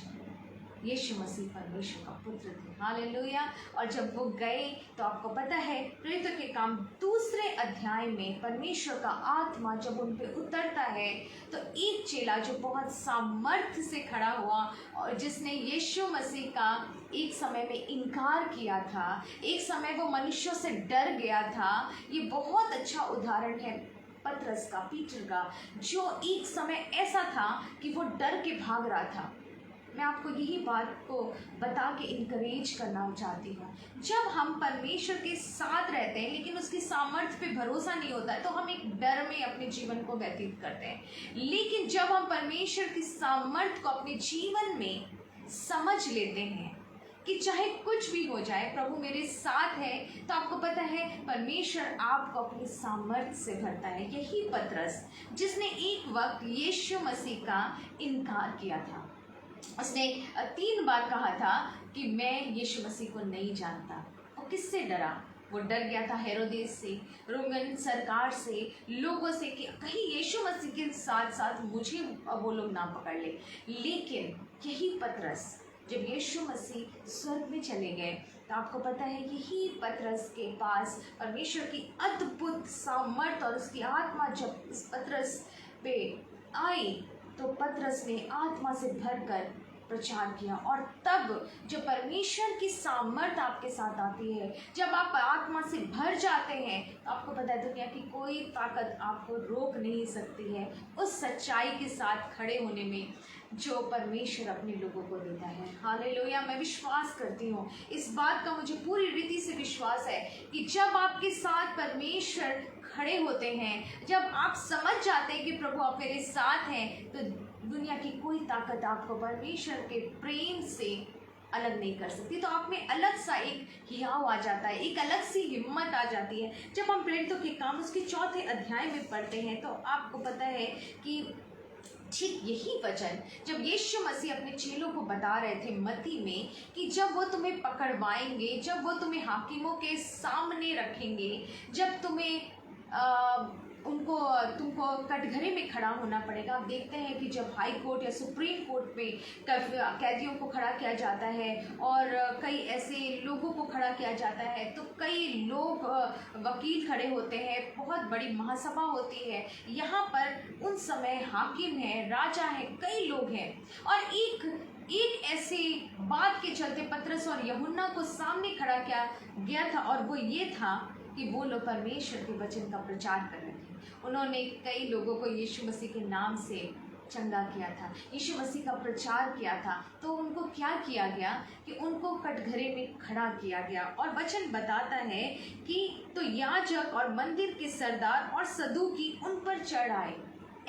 यीशु मसीह परमेश्वर का पुत्र थे। हालेलुया। और जब वो गए तो आपको पता है प्रेरितों के काम 2 अध्याय में परमेश्वर का आत्मा जब उन पे उतरता है, तो एक चेला जो बहुत सामर्थ्य से खड़ा हुआ और जिसने यीशु मसीह का एक समय में इनकार किया था, एक समय वो मनुष्यों से डर गया था। ये बहुत अच्छा उदाहरण है पतरस का, पीटर का, जो एक समय ऐसा था कि वो डर के भाग रहा था। मैं आपको यही बात को बता के इनकरेज करना चाहती हूँ। जब हम परमेश्वर के साथ रहते हैं लेकिन उसकी सामर्थ्य पे भरोसा नहीं होता है, तो हम एक डर में अपने जीवन को व्यतीत करते हैं। लेकिन जब हम परमेश्वर की सामर्थ्य को अपने जीवन में समझ लेते हैं कि चाहे कुछ भी हो जाए प्रभु मेरे साथ है, तो आपको पता है परमेश्वर आपको अपनी सामर्थ्य से भरता है। यही पतरस जिसने एक वक्त यीशु मसीह का इनकार किया था, उसने 3 बार कहा था कि मैं यीशु मसीह को नहीं जानता। वो किससे डरा? वो डर गया था हेरोदेस से, रोमन सरकार से, लोगों से कि कहीं यीशु मसीह के साथ साथ मुझे वो लोग ना पकड़ ले। लेकिन यही पतरस जब यीशु मसीह स्वर्ग में चले गए, तो आपको पता है कि ही पतरस के पास परमेश्वर की अद्भुत सामर्थ और उसकी आत्मा जब इस पतरस पे आई, तो पतरस ने आत्मा से भरकर प्रचार किया। और तब जब परमेश्वर की सामर्थ्य आपके साथ आती है, जब आप आत्मा से भर जाते हैं, तो आपको पता है दुनिया की कोई ताकत आपको रोक नहीं सकती है उस सच्चाई के साथ खड़े होने में जो परमेश्वर अपने लोगों को देता है। हालेलुया। मैं विश्वास करती हूँ, इस बात का मुझे पूरी रीति से विश्वास है कि जब आपके साथ परमेश्वर खड़े होते हैं, जब आप समझ जाते हैं कि प्रभु आप मेरे साथ हैं, तो दुनिया की कोई ताकत आपको परमेश्वर के प्रेम से अलग नहीं कर सकती। तो आप में अलग सा एक हियाव आ जाता है, एक अलग सी हिम्मत आ जाती है। जब हम प्रेरितों के काम उसके 4 अध्याय में पढ़ते हैं, तो आपको पता है कि ठीक यही वचन जब यीशु मसीह अपने चेलों को बता रहे थे मत्ती में कि जब वो तुम्हें पकड़वाएंगे, जब वो तुम्हें हाकिमों के सामने रखेंगे, जब तुमको कटघरे में खड़ा होना पड़ेगा। आप देखते हैं कि जब हाई कोर्ट या सुप्रीम कोर्ट में कैदियों को खड़ा किया जाता है और कई ऐसे लोगों को खड़ा किया जाता है, तो कई लोग वकील खड़े होते हैं, बहुत बड़ी महासभा होती है। यहाँ पर उन समय हाकिम है, राजा है, कई लोग हैं, और एक ऐसी बात के चलते पतरस और यूहन्ना को सामने खड़ा किया गया था, और वो ये था कि वो लोग परमेश्वर के वचन का प्रचार कर रहे थे। उन्होंने कई लोगों को यीशु मसीह के नाम से चंगा किया था, यीशु मसीह का प्रचार किया था, तो उनको क्या किया गया कि उनको कटघरे में खड़ा किया गया। और वचन बताता है कि तो याजक और मंदिर के सरदार और सदूकी उन पर चढ़ आए।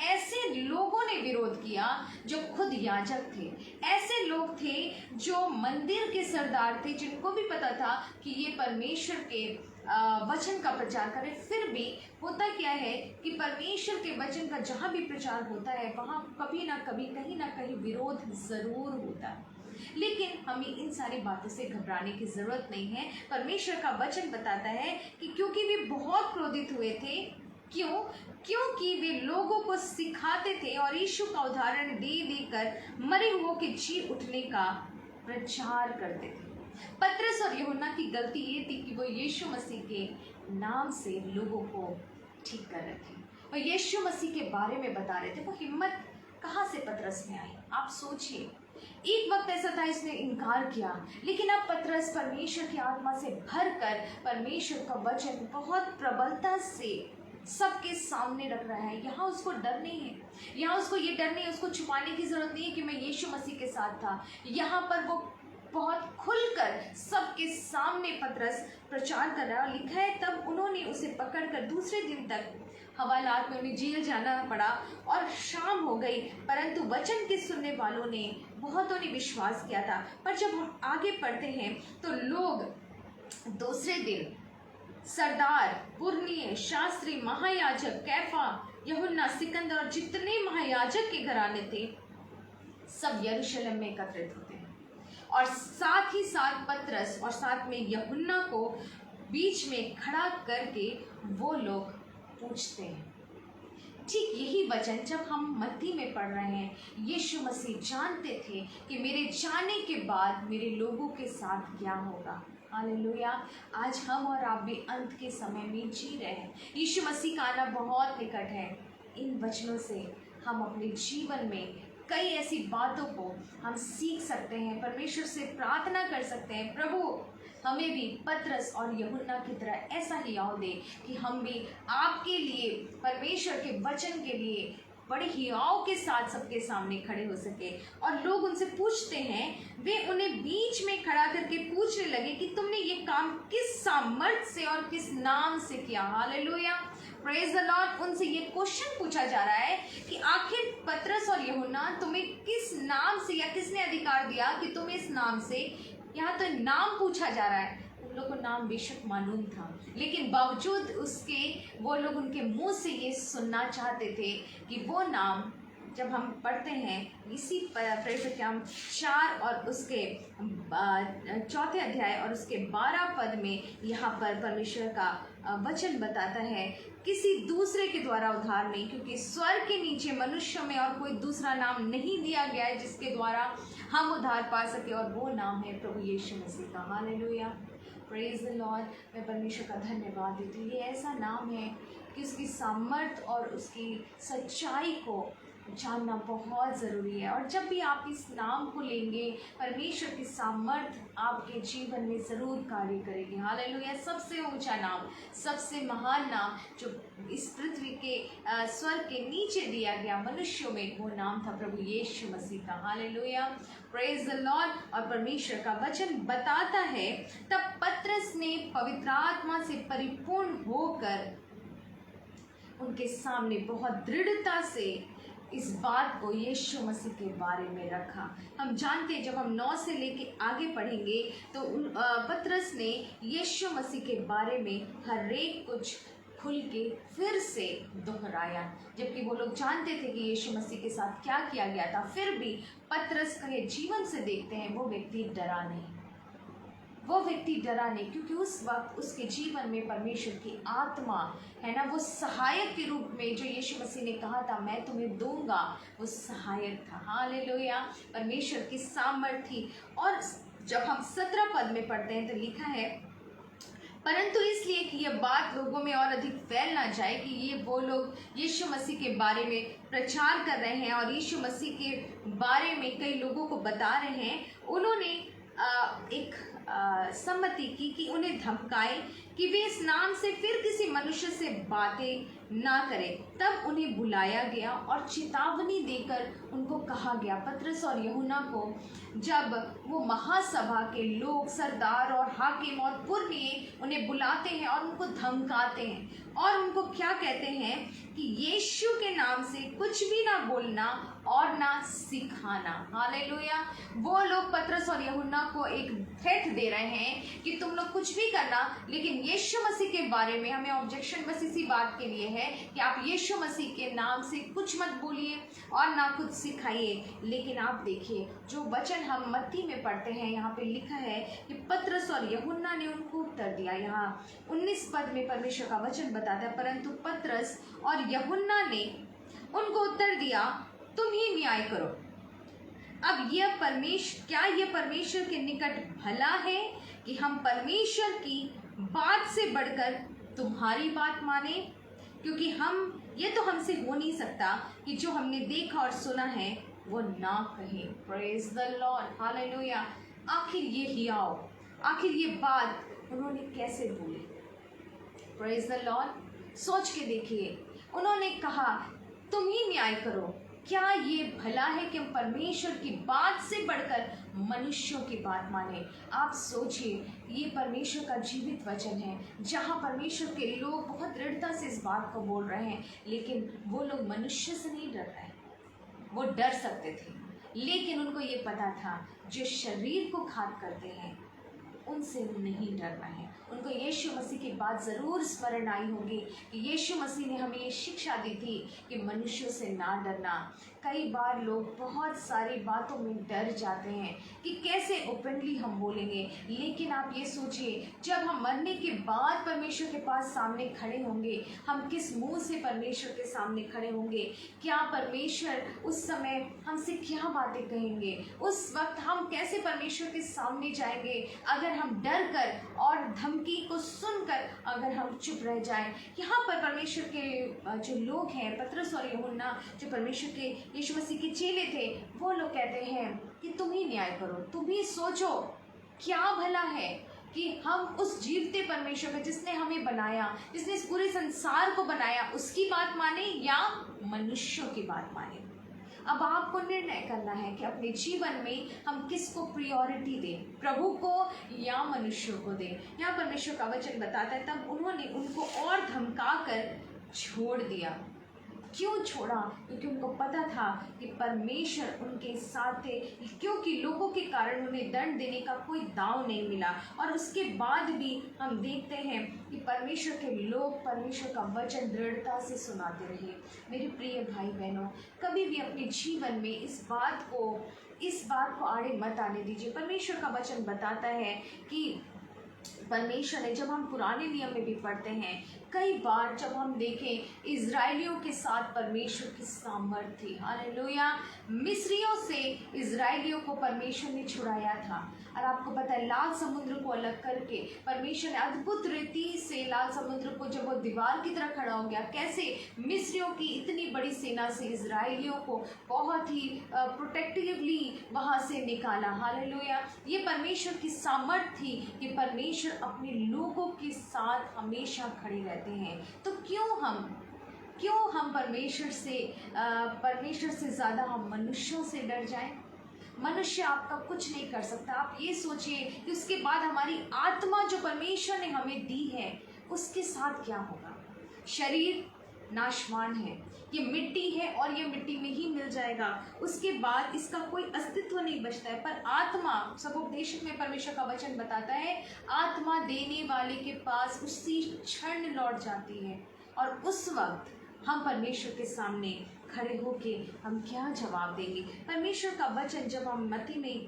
ऐसे लोगों ने विरोध किया जो खुद याजक थे, ऐसे लोग थे जो मंदिर के सरदार थे, जिनको भी पता था कि ये परमेश्वर के वचन का प्रचार करें। फिर भी होता क्या है कि परमेश्वर के वचन का जहाँ भी प्रचार होता है वहाँ कभी ना कभी कहीं ना कहीं विरोध ज़रूर होता है, लेकिन हमें इन सारी बातों से घबराने की ज़रूरत नहीं है। परमेश्वर का वचन बताता है कि क्योंकि वे बहुत क्रोधित हुए थे, क्योंकि वे लोगों को सिखाते थे और यीशु का उदाहरण दे देकर मरे हुओं के जी उठने का प्रचार करते थे। पतरस और यूहन्ना की गलती ये थी कि वो यीशु मसीह के नाम से लोगों को ठीक कर रहे थे, वो यीशु मसीह के बारे में बता रहे थे। वो हिम्मत कहाँ से पतरस में आई? आप सोचिए, एक वक्त ऐसा था इसने इनकार किया, लेकिन अब पतरस परमेश्वर की आत्मा से भरकर परमेश्वर का वचन बहुत प्रबलता से सबके सामने रख रहा है। यहाँ उसको डर नहीं है, यहाँ उसको ये डर नहीं है, उसको छुपाने की जरूरत नहीं है कि मैं यीशु मसीह के साथ था। यहाँ पर वो बहुत खुलकर सबके सामने पतरस प्रचार कर रहा है। और लिखा है तब उन्होंने उसे पकड़कर दूसरे दिन तक हवालात में उन्हें जेल जाना पड़ा और शाम हो गई, परंतु वचन के सुनने वालों ने बहुतों ने विश्वास किया था। पर जब हम आगे पढ़ते हैं तो लोग दूसरे दिन सरदार, पुरनिये, शास्त्री, महायाजक कैफा, यूहन्ना, सिकंदर और जितने महायाजक के घराने थे सब यरूशलेम में एकत्रित होते हैं और साथ ही साथ पतरस और साथ में यूहन्ना को बीच में खड़ा करके वो लोग पूछते हैं। ठीक यही वचन जब हम मत्ती में पढ़ रहे हैं, यीशु मसीह जानते थे कि मेरे जाने के बाद मेरे लोगों के साथ क्या होगा। हालेलुया। आज हम और आप भी अंत के समय में जी रहे हैं। यीशु मसीह का आना बहुत निकट है। इन वचनों से हम अपने जीवन में कई ऐसी बातों को हम सीख सकते हैं, परमेश्वर से प्रार्थना कर सकते हैं, प्रभु हमें भी पतरस और यूहन्ना की तरह ऐसा हियाव दे कि हम भी आपके लिए, परमेश्वर के वचन के लिए बड़े हियाव के साथ सबके सामने खड़े हो सके। और लोग उनसे पूछते हैं, वे उन्हें बीच में खड़ा करके पूछने लगे कि तुमने ये काम किस सामर्थ से और किस नाम से किया। Hallelujah, praise the Lord. उनसे ये क्वेश्चन पूछा जा रहा है कि आखिर पतरस और यूहन्ना तुम्हें किस नाम से या किसने अधिकार दिया कि तुम इस नाम से, यहाँ तो नाम पूछा जा रहा है। उन लोगों को नाम बेशक मालूम था, लेकिन बावजूद उसके वो लोग उनके मुंह से ये सुनना चाहते थे कि वो नाम, जब हम पढ़ते हैं इसी प्रेरितकाम 4 और उसके 4 अध्याय और उसके 12 पद में यहाँ पर परमेश्वर का वचन बताता है, किसी दूसरे के द्वारा उद्धार नहीं, क्योंकि स्वर्ग के नीचे मनुष्यों में और कोई दूसरा नाम नहीं दिया गया है जिसके द्वारा हम उद्धार पा सके, और वो नाम है प्रभु यीशु मसीह का। Hallelujah, praise the Lord. मैं परमेश्वर का धन्यवाद देती हूँ। ये ऐसा नाम है कि उसकी सामर्थ और उसकी सच्चाई को जानना बहुत ज़रूरी है। और जब भी आप इस नाम को लेंगे, परमेश्वर की सामर्थ आपके जीवन में ज़रूर कार्य करेगी। हालेलुया। सबसे ऊंचा नाम, सबसे महान नाम जो इस पृथ्वी के स्वर्ग के नीचे दिया गया मनुष्यों में, वो नाम था प्रभु यीशु मसीह का। Hallelujah, praise the Lord. और परमेश्वर का वचन बताता है, तब पतरस ने पवित्र आत्मा से परिपूर्ण होकर उनके सामने बहुत दृढ़ता से इस बात को यीशु मसीह के बारे में रखा। हम जानते हैं, जब हम 9 से लेके आगे पढ़ेंगे तो पतरस ने यीशु मसीह के बारे में हर एक कुछ खुल के फिर से दोहराया, जबकि वो लोग जानते थे कि यीशु मसीह के साथ क्या किया गया था। फिर भी पतरस के जीवन से देखते हैं, वो व्यक्ति डरा नहीं, वो व्यक्ति डरा नहीं, क्योंकि उस वक्त उसके जीवन में परमेश्वर की आत्मा है ना, वो सहायक के रूप में जो यीशु मसीह ने कहा था मैं तुम्हें दूंगा, वो सहायक था। हालेलुया, परमेश्वर की सामर्थ थी। और जब हम 17 पद में पढ़ते हैं तो लिखा है, परंतु इसलिए कि यह बात लोगों में और अधिक फैल ना जाए कि ये वो लोग यीशु मसीह के बारे में प्रचार कर रहे हैं और यीशु मसीह के बारे में कई लोगों को बता रहे हैं, उन्होंने एक सम्मति की कि उन्हें धमकाए कि वे इस नाम से फिर किसी मनुष्य से बातें ना करें। तब उन्हें बुलाया गया और चेतावनी देकर उनको कहा गया, पतरस और यूहन्ना को जब वो महासभा के लोग, सरदार और हाकिम और पुरनिये उन्हें बुलाते हैं और उनको धमकाते हैं और उनको क्या कहते हैं कि यीशु के नाम से कुछ भी ना बोलना और ना सिखाना। हालेलुया। वो लोग पतरस और यूहन्ना को एक थ्रेट दे रहे हैं कि तुम लोग कुछ भी करना, लेकिन यीशु मसीह के बारे में हमें ऑब्जेक्शन बस इसी बात के लिए है कि आप यीशु मसीह के नाम से कुछ मत बोलिए और ना कुछ सिखाइए। लेकिन आप देखिए जो वचन हम मत्ती में पढ़ते हैं, यहाँ पे लिखा है कि पतरस और यूहन्ना ने उनको उत्तर दिया। यहाँ 19 पद में परमेश्वर का वचन बताता है, परंतु पतरस और यूहन्ना ने उनको उत्तर दिया, तुम ही न्याय करो। अब क्या यह परमेश्वर के निकट भला है कि हम परमेश्वर की बात से बढ़कर तुम्हारी बात माने? क्योंकि ये तो हमसे हो नहीं सकता कि जो हमने देखा और सुना है वो ना कहें। Praise the Lord, hallelujah. आखिर ये हियाव, आखिर ये बात उन्होंने कैसे बोली? Praise the Lord. सोच के देखिए, उन्होंने कहा तुम ही न्याय करो। क्या ये भला है कि हम परमेश्वर की बात से बढ़कर मनुष्यों की बात माने? आप सोचिए, ये परमेश्वर का जीवित वचन है जहाँ परमेश्वर के लोग बहुत दृढ़ता से इस बात को बोल रहे हैं, लेकिन वो लोग मनुष्य से नहीं डर रहे। वो डर सकते थे, लेकिन उनको ये पता था जो शरीर को घात करते हैं उनसे नहीं डरना है। उनको यीशु मसीह की बात ज़रूर स्मरण आई होगी कि यीशु मसीह ने हमें ये शिक्षा दी थी कि मनुष्यों से ना डरना। कई बार लोग बहुत सारी बातों में डर जाते हैं कि कैसे ओपनली हम बोलेंगे, लेकिन आप ये सोचिए जब हम मरने के बाद परमेश्वर के पास सामने खड़े होंगे, हम किस मुंह से परमेश्वर के सामने खड़े होंगे? क्या परमेश्वर उस समय हमसे क्या बातें कहेंगे? उस वक्त हम कैसे परमेश्वर के सामने जाएंगे अगर हम डर कर और धमकी को सुनकर अगर हम चुप रह जाएं? यहाँ पर परमेश्वर के जो लोग हैं, पतरस और यूहन्ना, जो परमेश्वर के यीशु मसीह के चेले थे, वो लोग कहते हैं कि तुम ही न्याय करो, तुम ही सोचो क्या भला है कि हम उस जीवते परमेश्वर को, जिसने हमें बनाया, जिसने इस पूरे संसार को बनाया, उसकी बात माने या मनुष्यों की बात माने। अब आपको निर्णय करना है कि अपने जीवन में हम किसको प्रायोरिटी दें, प्रभु को या मनुष्यों को दें। यहाँ परमेश्वर का वचन बताता है, तब उन्होंने उनको और धमका कर छोड़ दिया। क्यों छोड़ा? क्योंकि उनको पता था कि परमेश्वर उनके साथ थे, क्योंकि लोगों के कारण उन्हें दंड देने का कोई दाव नहीं मिला। और उसके बाद भी हम देखते हैं कि परमेश्वर के लोग परमेश्वर का वचन दृढ़ता से सुनाते रहे। मेरे प्रिय भाई बहनों, कभी भी अपने जीवन में इस बात को आड़े मत आने दीजिए। परमेश्वर का वचन बताता है कि परमेश्वर ने, जब हम पुराने नियम में भी पढ़ते हैं, कई बार जब हम देखें इज़राइलियों के साथ परमेश्वर की सामर्थ थी। हालेलुया। मिस्रियों से इज़राइलियों को परमेश्वर ने छुड़ाया था। और आपको पता है, लाल समुद्र को अलग करके परमेश्वर ने अद्भुत रीति से लाल समुद्र को, जब वो दीवार की तरह खड़ा हो गया, कैसे मिस्रियों की इतनी बड़ी सेना से इज़राइलियों को बहुत ही प्रोटेक्टिवली वहाँ से निकाला। हालेलुया। ये परमेश्वर की सामर्थ थी कि परमेश्वर अपने लोगों के साथ हमेशा खड़े रहते हैं। तो क्यों हम परमेश्वर से ज़्यादा हम मनुष्यों से डर जाएं? मनुष्य आपका कुछ नहीं कर सकता। आप ये सोचिए कि उसके बाद हमारी आत्मा जो परमेश्वर ने हमें दी है, उसके साथ क्या होगा? शरीर नाशवान है, ये मिट्टी है और ये मिट्टी में ही मिल जाएगा। उसके बाद इसका कोई अस्तित्व नहीं बचता है। पर आत्मा, सगोपदेशक में परमेश्वर का वचन बताता है, आत्मा देने वाले के पास उसी क्षण लौट जाती है। और उस वक्त हम परमेश्वर के सामने खड़े होके हम क्या जवाब देंगे? परमेश्वर का वचन जब हम मत्ती में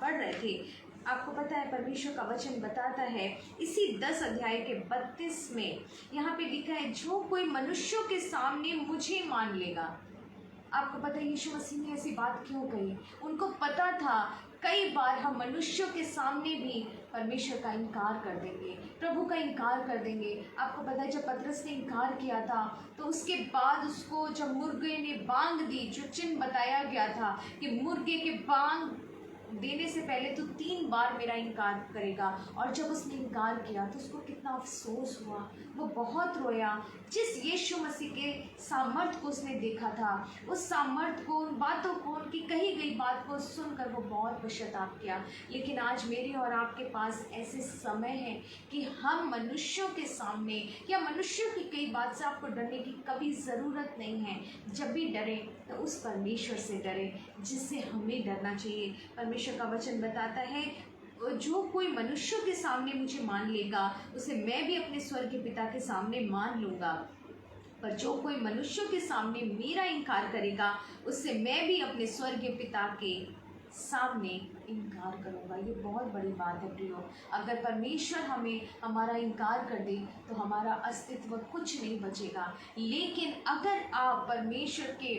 पढ़ रहे थे, आपको पता है परमेश्वर का वचन बताता है इसी 10 अध्याय के 32 में, यहाँ पे लिखा है, जो कोई मनुष्यों के सामने मुझे मान लेगा। आपको पता है यीशु मसीह ने ऐसी बात क्यों कही? उनको पता था कई बार हम मनुष्यों के सामने भी परमेश्वर का इनकार कर देंगे, प्रभु का इनकार कर देंगे। आपको पता है जब पतरस ने इनकार किया था, तो उसके बाद उसको जब मुर्गे ने बांग दी, जो चिन्ह बताया गया था कि मुर्गे के बांग देने से पहले तू 3 बार मेरा इनकार करेगा। और जब उसने इनकार किया तो उसको कितना अफसोस हुआ, वो बहुत रोया। जिस यीशु मसीह के सामर्थ को उसने देखा था, उस सामर्थ को, उन बातों को, उनकी कही गई बात को सुनकर वो बहुत पश्चाताप किया। लेकिन आज मेरे और आपके पास ऐसे समय है कि हम मनुष्यों के सामने या मनुष्यों की कई बात से आपको डरने की कभी ज़रूरत नहीं है। जब भी डरे तो उस परमेश्वर से डरे जिससे हमें डरना चाहिए। परमेश्वर का वचन बताता है, जो कोई मनुष्यों के सामने मुझे मान लेगा उसे मैं भी अपने स्वर्गीय पिता के सामने मान लूँगा। पर जो कोई मनुष्यों के सामने मेरा इनकार करेगा उससे मैं भी अपने स्वर्गीय पिता के सामने इनकार करूँगा। ये बहुत बड़ी बात है प्रियो। अगर परमेश्वर हमें हमारा इनकार कर दे तो हमारा अस्तित्व कुछ नहीं बचेगा। लेकिन अगर आप परमेश्वर के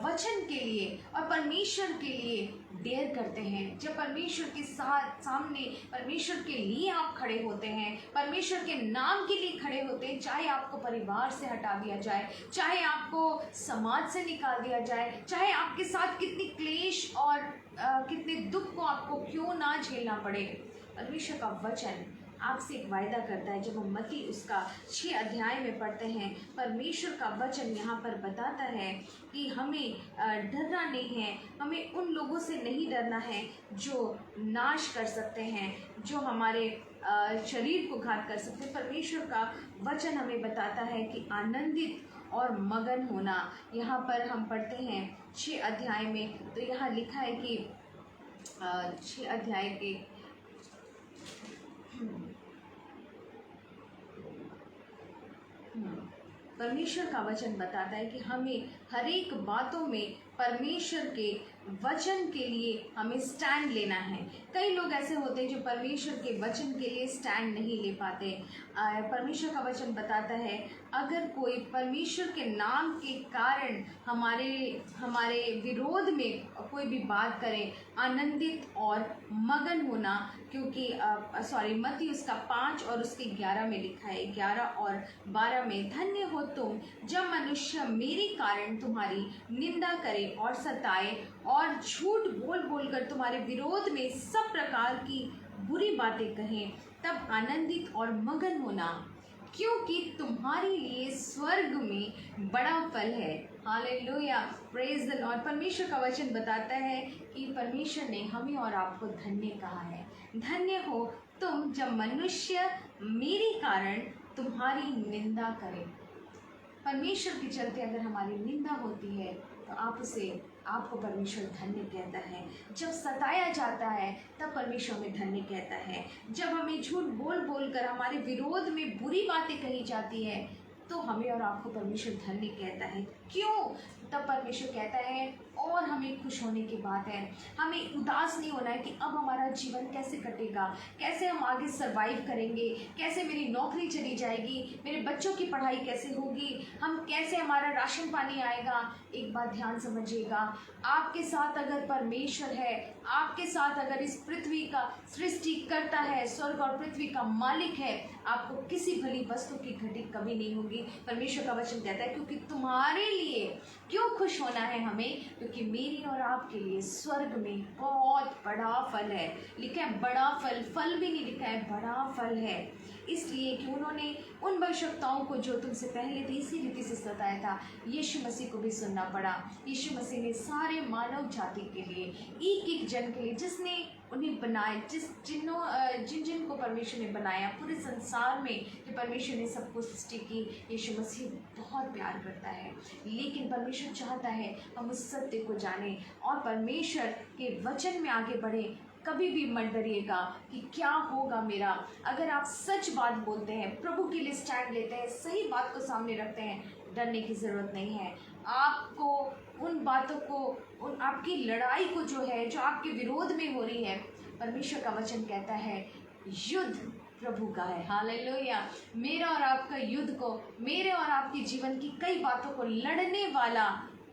वचन के लिए और परमेश्वर के लिए डेयर करते हैं, जब परमेश्वर के साथ सामने परमेश्वर के लिए आप खड़े होते हैं, परमेश्वर के नाम के लिए खड़े होते हैं, चाहे आपको परिवार से हटा दिया जाए, चाहे आपको समाज से निकाल दिया जाए, चाहे आपके साथ कितनी क्लेश और कितने दुख को आपको क्यों ना झेलना पड़े, परमेश्वर का वचन आपसे एक वायदा करता है। जब हम मत्ती उसका 6 अध्याय में पढ़ते हैं, परमेश्वर का वचन यहाँ पर बताता है कि हमें डरना नहीं है, हमें उन लोगों से नहीं डरना है जो नाश कर सकते हैं, जो हमारे शरीर को घात कर सकते हैं। परमेश्वर का वचन हमें बताता है कि आनंदित और मगन होना। यहाँ पर हम पढ़ते हैं 6 अध्याय में, तो यहाँ लिखा है कि 6 अध्याय के परमेश्वर का वचन बताता है कि हमें हर एक बातों में परमेश्वर के वचन के लिए हमें स्टैंड लेना है। कई लोग ऐसे होते हैं जो परमेश्वर के वचन के लिए स्टैंड नहीं ले पाते। परमेश्वर का वचन बताता है, अगर कोई परमेश्वर के नाम के कारण हमारे विरोध में कोई भी बात करे, आनंदित और मगन होना, क्योंकि मत्ती उसका 5 और उसके 11 में लिखा है, 11 और 12 में, धन्य हो तुम जब मनुष्य मेरे कारण तुम्हारी निंदा करे और सताए और झूठ बोल बोलकर तुम्हारे विरोध में सब प्रकार की बुरी बातें कहें, तब आनंदित और मगन होना, क्योंकि तुम्हारे लिए स्वर्ग में बड़ा फल है। Hallelujah, praise the Lord. परमेश्वर का वचन बताता है कि परमेश्वर ने हमें और आपको धन्य कहा है। धन्य हो तुम जब मनुष्य मेरे कारण तुम्हारी निंदा करें। परमेश्वर के चलते अगर हमारी निंदा होती है तो आपको परमेश्वर धन्य कहता है। जब सताया जाता है तब परमेश्वर हमें धन्य कहता है। जब हमें झूठ बोल बोल कर हमारे विरोध में बुरी बातें कही जाती है तो हमें और आपको परमेश्वर धन्य कहता है। क्यों? तब परमेश्वर कहता है, और हमें खुश होने की बात है, हमें उदास नहीं होना है कि अब हमारा जीवन कैसे कटेगा, कैसे हम आगे सरवाइव करेंगे, कैसे मेरी नौकरी चली जाएगी, मेरे बच्चों की पढ़ाई कैसे होगी, हम कैसे, हमारा राशन पानी आएगा। एक बात ध्यान समझिएगा, आपके साथ अगर परमेश्वर है, आपके साथ अगर इस पृथ्वी का सृष्टि करता है, स्वर्ग और पृथ्वी का मालिक है, आपको किसी भली वस्तु की घटी कभी नहीं होगी। परमेश्वर का वचन कहता है, क्योंकि तुम्हारे लिए क्यों खुश होना है हमें, क्योंकि मेरी और आपके लिए स्वर्ग में बहुत बड़ा फल है। लिखा है बड़ा फल भी नहीं लिखा है, बड़ा फल है। इसलिए कि उन्होंने उन भविष्यवक्ताओं को जो तुमसे पहले थे इसी रीति से सताया था, यीशु मसीह को भी सुनना पड़ा। यीशु मसीह ने सारे मानव जाति के लिए, एक एक जन के लिए, जिसने उन्हें बनाए, जिन को परमेश्वर ने बनाया, पूरे संसार में जो परमेश्वर ने सबको सृष्टि की, यीशु मसीह बहुत प्यार करता है। लेकिन परमेश्वर चाहता है हम उस सत्य को जानें और परमेश्वर के वचन में आगे बढ़ें। कभी भी मत डरिएगा कि क्या होगा मेरा। अगर आप सच बात बोलते हैं, प्रभु के लिए स्टैंड लेते हैं, सही बात को सामने रखते हैं, डरने की ज़रूरत नहीं है। आपको उन बातों को, उन आपकी लड़ाई को जो है, जो आपके विरोध में हो रही है, परमेश्वर का वचन कहता है युद्ध प्रभु का है। हालेलुया। मेरा और आपका युद्ध को, मेरे और आपके जीवन की कई बातों को लड़ने वाला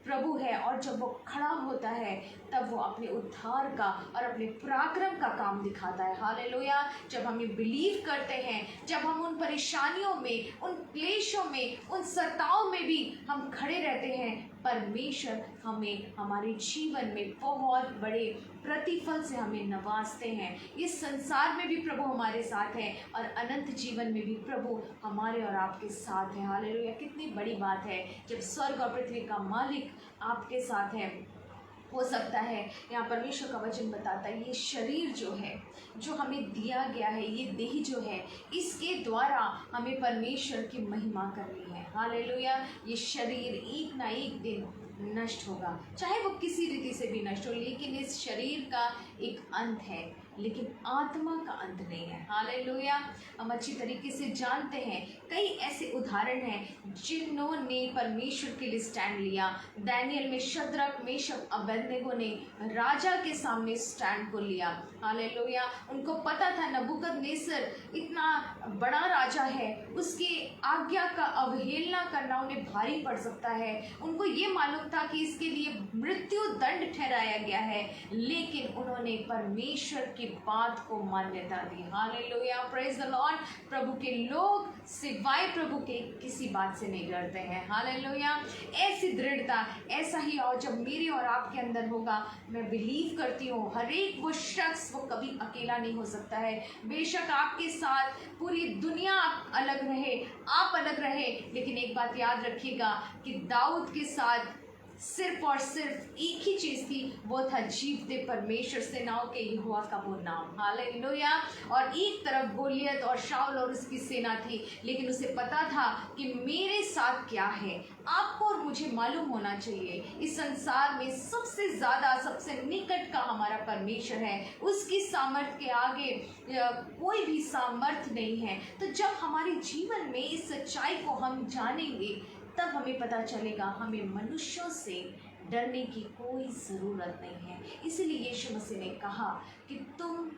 प्रभु है। और जब वो खड़ा होता है तब वो अपने उद्धार का और अपने पराक्रम का काम दिखाता है। हालेलुया। जब हम ये बिलीव करते हैं, जब हम उन परेशानियों में, उन क्लेशों में, उन सताओं में भी हम खड़े रहते हैं, परमेश्वर हमें हमारे जीवन में बहुत बड़े प्रतिफल से हमें नवाजते हैं। इस संसार में भी प्रभु हमारे साथ है और अनंत जीवन में भी प्रभु हमारे और आपके साथ है। हालेलुया! कितनी बड़ी बात है जब स्वर्ग और पृथ्वी का मालिक आपके साथ है। हो सकता है यहाँ परमेश्वर का वचन बताता है, ये शरीर जो है, जो हमें दिया गया है, ये देह जो है, इसके द्वारा हमें परमेश्वर की महिमा करनी है। हालेलुया! ये शरीर एक ना एक दिन नष्ट होगा, चाहे वो किसी रीति से भी नष्ट हो, लेकिन इस शरीर का एक अंत है, लेकिन आत्मा का अंत नहीं है। हालेलुया! हम अच्छी तरीके से जानते हैं, कई ऐसे उदाहरण हैं जिन्होंने परमेश्वर के लिए स्टैंड लिया। दानियल में शद्रक, मेशक, अबेदनगो ने राजा के सामने स्टैंड को लिया। हालेलुया! उनको पता था नबूकदनेस्सर इतना बड़ा राजा है, उसकी आज्ञा का अवहेलना करना उन्हें भारी पड़ सकता है। उनको ये मालूम था कि इसके लिए मृत्यु दंड ठहराया गया है, लेकिन उन्होंने परमेश्वर की बात को मान्यता दी। हालेलुया! Praise the Lord! प्रभु के लोग सिवाय प्रभु के किसी बात से नहीं डरते हैं। हालेलुया! ऐसी दृढ़ता, ऐसा ही और जब मेरे और आपके अंदर होगा, मैं बिलीव करती हूँ हर एक वो शख्स वो कभी अकेला नहीं हो सकता है। बेशक आपके साथ पूरी दुनिया अलग रहे, आप अलग रहे, लेकिन एक बात याद रखिएगा कि दाऊद के साथ सिर्फ और सिर्फ एक ही चीज़ थी, वो था जीवते परमेश्वर सेनाओं के यहोवा का वो नाम। हालेलुया! और एक तरफ गोलियत और शाऊल और उसकी सेना थी, लेकिन उसे पता था कि मेरे साथ क्या है। आपको और मुझे मालूम होना चाहिए, इस संसार में सबसे ज़्यादा, सबसे निकट का हमारा परमेश्वर है। उसकी सामर्थ्य के आगे कोई भी सामर्थ्य नहीं है। तो जब हमारे जीवन में इस सच्चाई को हम जानेंगे, तब हमें पता चलेगा हमें मनुष्यों से डरने की कोई ज़रूरत नहीं है। इसीलिए यीशु मसीह ने कहा कि तुम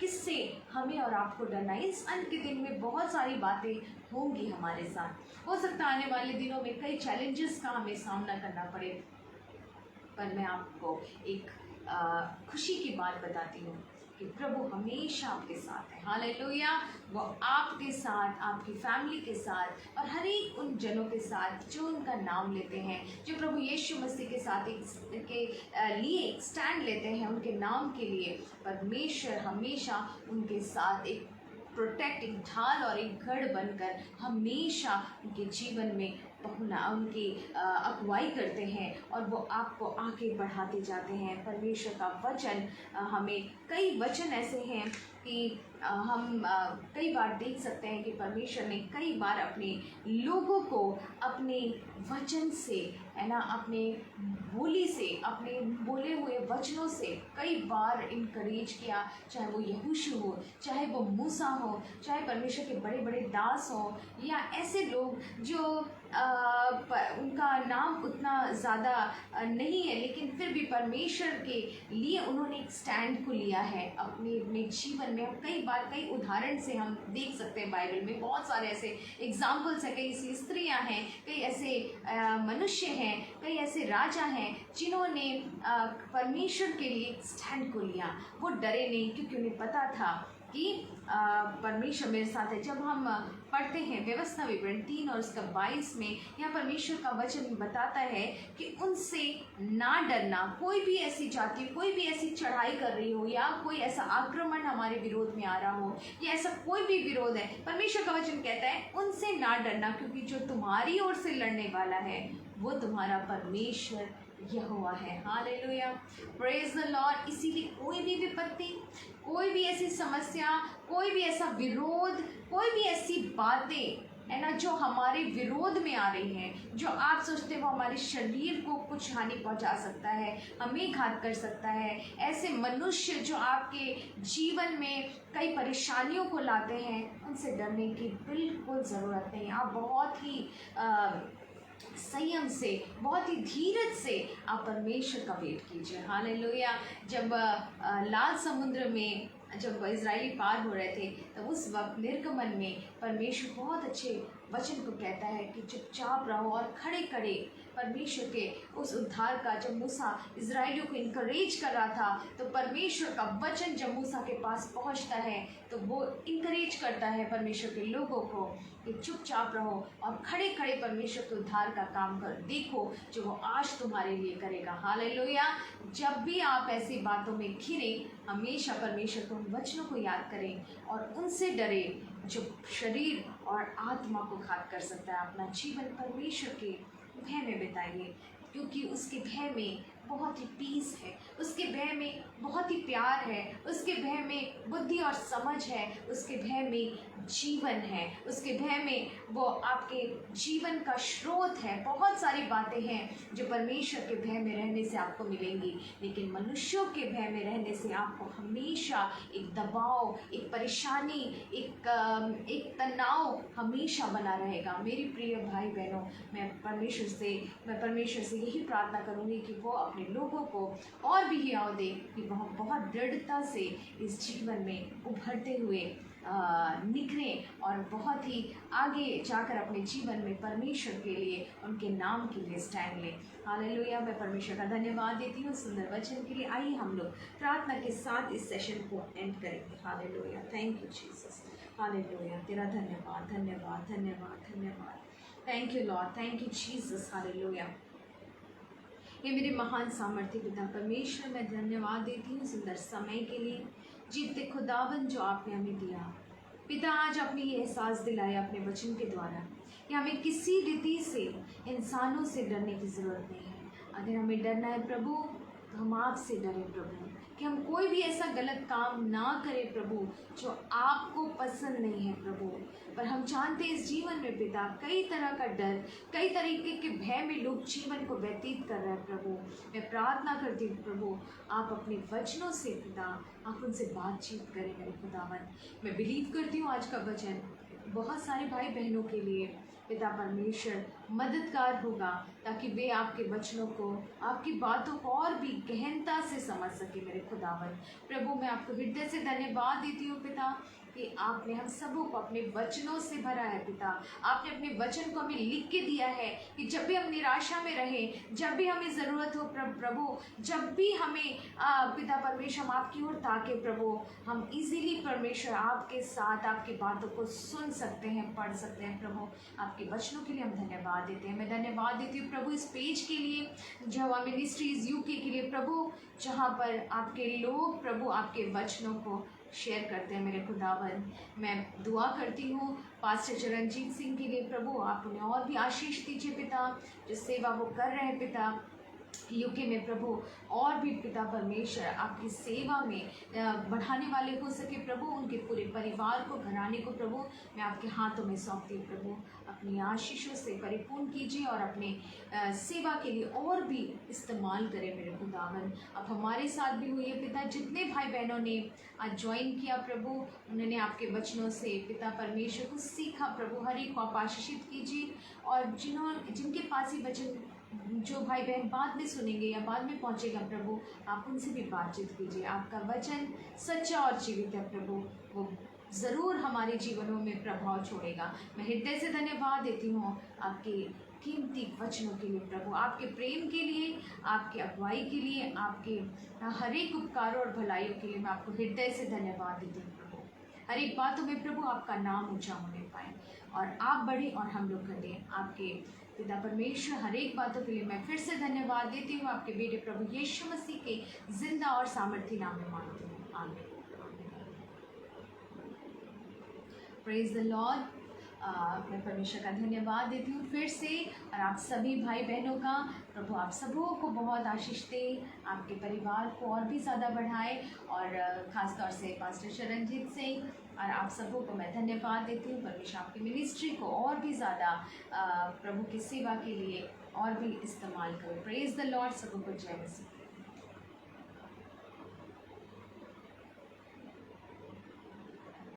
किससे हमें और आपको डरना। इस अंत के दिन में बहुत सारी बातें होंगी हमारे साथ। हो सकता है आने वाले दिनों में कई चैलेंजेस का हमें सामना करना पड़े, पर मैं आपको एक खुशी की बात बताती हूँ कि प्रभु हमेशा आपके साथ है। हालेलुया! वो आपके साथ, आपकी फैमिली के साथ और हर एक उन जनों के साथ जो उनका नाम लेते हैं, जो प्रभु यीशु मसीह के साथ एक स्टैंड लेते हैं, उनके नाम के लिए परमेश्वर हमेशा उनके साथ एक प्रोटेक्ट, एक ढाल और एक गढ़ बनकर हमेशा उनके जीवन में उनकी अगुवाई करते हैं और वो आपको आगे बढ़ाते जाते हैं। परमेश्वर का वचन हमें कई वचन ऐसे हैं कि हम कई बार देख सकते हैं कि परमेश्वर ने कई बार अपने लोगों को अपने वचन से, है ना, अपने बोली से, अपने बोले हुए वचनों से कई बार इनकरेज किया। चाहे वो यहोशू हो, चाहे वो मूसा हो, चाहे परमेश्वर के बड़े बड़े दास हो, या ऐसे लोग जो उनका नाम उतना ज़्यादा नहीं है, लेकिन फिर भी परमेश्वर के लिए उन्होंने एक स्टैंड को लिया है अपने जीवन में। हम कई बार कई उदाहरण से हम देख सकते हैं, बाइबल में बहुत सारे ऐसे एग्जाम्पल्स हैं। कई ऐसी स्त्रियां हैं, कई ऐसे मनुष्य हैं, कई ऐसे राजा हैं जिन्होंने परमेश्वर के लिए एक स्टैंड को लिया। वो डरे नहीं, क्योंकि उन्हें पता था कि परमेश्वर मेरे साथ है। जब हम पढ़ते हैं व्यवस्था विवरण 3 और उसका 22 में, यहाँ परमेश्वर का वचन बताता है कि उनसे ना डरना। कोई भी ऐसी जाति, कोई भी ऐसी चढ़ाई कर रही हो, या कोई ऐसा आक्रमण हमारे विरोध में आ रहा हो, या ऐसा कोई भी विरोध है, परमेश्वर का वचन कहता है उनसे ना डरना, क्योंकि जो तुम्हारी ओर से लड़ने वाला है वो तुम्हारा परमेश्वर यहोवा है। हालेलुया! Praise the Lord! इसीलिए कोई भी विपत्ति, कोई भी ऐसी समस्या, कोई भी ऐसा विरोध, कोई भी ऐसी बातें, है ना, जो हमारे विरोध में आ रही हैं, जो आप सोचते हो हमारे शरीर को कुछ हानि पहुंचा सकता है, हमें घात कर सकता है, ऐसे मनुष्य जो आपके जीवन में कई परेशानियों को लाते हैं, उनसे डरने की बिल्कुल ज़रूरत नहीं। आप बहुत ही संयम से, बहुत ही धीरज से आप परमेश्वर का वेट कीजिए। हालेलुया! जब लाल समुद्र में जब इजराइली पार हो रहे थे, तो उस वक्त निर्गमन में परमेश्वर बहुत अच्छे वचन को कहता है कि चुपचाप रहो और खड़े खड़े परमेश्वर के उस उद्धार का, जब मूसा इजराइलियों को इनकरेज कर रहा था, तो परमेश्वर का वचन जब मूसा के पास पहुंचता है तो वो इनकरेज करता है परमेश्वर के लोगों को कि चुपचाप रहो और खड़े खड़े परमेश्वर के उद्धार का काम कर देखो जो वो आज तुम्हारे लिए करेगा। हालेलुया। जब भी आप ऐसी बातों में घिरे, हमेशा परमेश्वर के उन वचनों को याद करें और उनसे डरे जो शरीर और आत्मा को घात कर सकता है। अपना जीवन परमेश्वर के भय में बिताइए, क्योंकि उसके भय में बहुत ही पीस है, उसके भय में बहुत ही प्यार है, उसके भय में बुद्धि और समझ है, उसके भय में जीवन है, उसके भय में वो आपके जीवन का स्रोत है। बहुत सारी बातें हैं जो परमेश्वर के भय में रहने से आपको मिलेंगी, लेकिन मनुष्यों के भय में रहने से आपको हमेशा एक दबाव, एक परेशानी, एक तनाव हमेशा बना रहेगा। मेरी प्रिय भाई बहनों, मैं परमेश्वर से यही प्रार्थना करूँगी कि वो अपने लोगों को और भी हियाव दे कि वह बहुत दृढ़ता से इस जीवन में उभरते हुए निखरें और बहुत ही आगे जाकर अपने जीवन में परमेश्वर के लिए, उनके नाम के लिए स्टैंड लें। हालेलुया। मैं परमेश्वर का धन्यवाद देती हूँ सुंदर वचन के लिए। आइए हम लोग प्रार्थना के साथ इस सेशन को एंड करेंगे। Hallelujah. Thank you Jesus. Hallelujah. तेरा धन्यवाद, धन्यवाद, धन्यवाद, धन्यवाद। Thank you Lord, thank you Jesus. Hallelujah. ये मेरे महान सामर्थ्य पिता परमेश्वर, मैं धन्यवाद देती हूँ सुंदर समय के लिए, जीते खुदावन जो आपने हमें दिया। पिता, आज आपने ये एहसास दिलाया अपने वचन के द्वारा कि हमें किसी रीति से इंसानों से डरने की ज़रूरत नहीं है। अगर हमें डरना है प्रभु, तो हम आपसे डरें प्रभु, कि हम कोई भी ऐसा गलत काम ना करें प्रभु जो आपको पसंद नहीं है प्रभु। पर हम जानते हैं इस जीवन में पिता कई तरह का डर, कई तरीके के भय में लोग जीवन को व्यतीत कर रहे हैं प्रभु। मैं प्रार्थना करती हूँ प्रभु, आप अपने वचनों से पिता आप उनसे बातचीत करें मेरे खुदावन। मैं बिलीव करती हूँ आज का वचन बहुत सारे भाई बहनों के लिए पिता परमेश्वर मददगार होगा, ताकि वे आपके वचनों को, आपकी बातों को और भी गहनता से समझ सके मेरे खुदावन। प्रभु, मैं आपको हृदय से धन्यवाद देती हूँ पिता कि आपने हम सबों को अपने वचनों से भरा है पिता। आपने अपने वचन को हमें लिख के दिया है कि जब भी हम निराशा में रहें, जब भी हमें ज़रूरत हो प्रभु, जब भी हमें पिता परमेश्वर हम आपकी ओर ताके प्रभु, हम इजीली परमेश्वर आपके साथ आपकी बातों को सुन सकते हैं, पढ़ सकते हैं प्रभु। आपके वचनों के लिए हम धन्यवाद देते हैं। मैं धन्यवाद देती हूँ प्रभु इस पेज के लिए, जवा मिनिस्ट्रीज यूके के लिए प्रभु, जहाँ पर आपके लोग प्रभु आपके वचनों को शेयर करते हैं मेरे खुदावन। मैं दुआ करती हूँ पास्टर चरणजीत सिंह के लिए प्रभु, आप उन्हें और भी आशीष दीजिए पिता, जो सेवा वो कर रहे हैं पिता यूके में प्रभु, और भी पिता परमेश्वर आपकी सेवा में बढ़ाने वाले हो सके प्रभु। उनके पूरे परिवार को, घराने को प्रभु मैं आपके हाथों में सौंपती हूँ प्रभु। अपनी आशीषों से परिपूर्ण कीजिए और अपने सेवा के लिए और भी इस्तेमाल करें मेरे खुदावन। अब हमारे साथ भी हुई है पिता, जितने भाई बहनों ने आज ज्वाइन किया प्रभु, उन्होंने आपके वचनों से पिता परमेश्वर को सीखा प्रभु, हर एक को आप आशीषित कीजिए। और जिनके पास ही वचन जो भाई बहन बाद में सुनेंगे या बाद में पहुंचेगा प्रभु, आप उनसे भी बातचीत कीजिए। आपका वचन सच्चा और जीवित है प्रभु, वो ज़रूर हमारे जीवनों में प्रभाव छोड़ेगा। मैं हृदय से धन्यवाद देती हूँ आपके कीमती वचनों के लिए प्रभु, आपके प्रेम के लिए, आपके अगुवाई के लिए, आपके हर एक उपकारों और भलाइयों के लिए मैं आपको हृदय से धन्यवाद देती हूँ प्रभु। हर एक बातों में प्रभु आपका नाम ऊंचा होने पाए और आप बढ़े और हम लोग घटें। आपके पिता परमेश्वर हर एक बातों के लिए मैं फिर से धन्यवाद देती हूँ, आपके बेटे प्रभु यीशु मसीह के जिंदा और सामर्थी नाम में मांगती हूँ, आमीन। Praise the Lord. मैं परमेश्वर का धन्यवाद देती हूँ फिर से, और आप सभी भाई बहनों का प्रभु आप सबों को बहुत आशीष दे, आपके परिवार को और भी ज़्यादा बढ़ाए, और ख़ास तौर से पास्टर चरणजीत सिंह और आप सबों को मैं धन्यवाद देती हूँ। परमेश्वर आपकी मिनिस्ट्री को और भी ज़्यादा प्रभु की सेवा के लिए और भी इस्तेमाल करो। Praise the Lord. सबों को जय मसीह।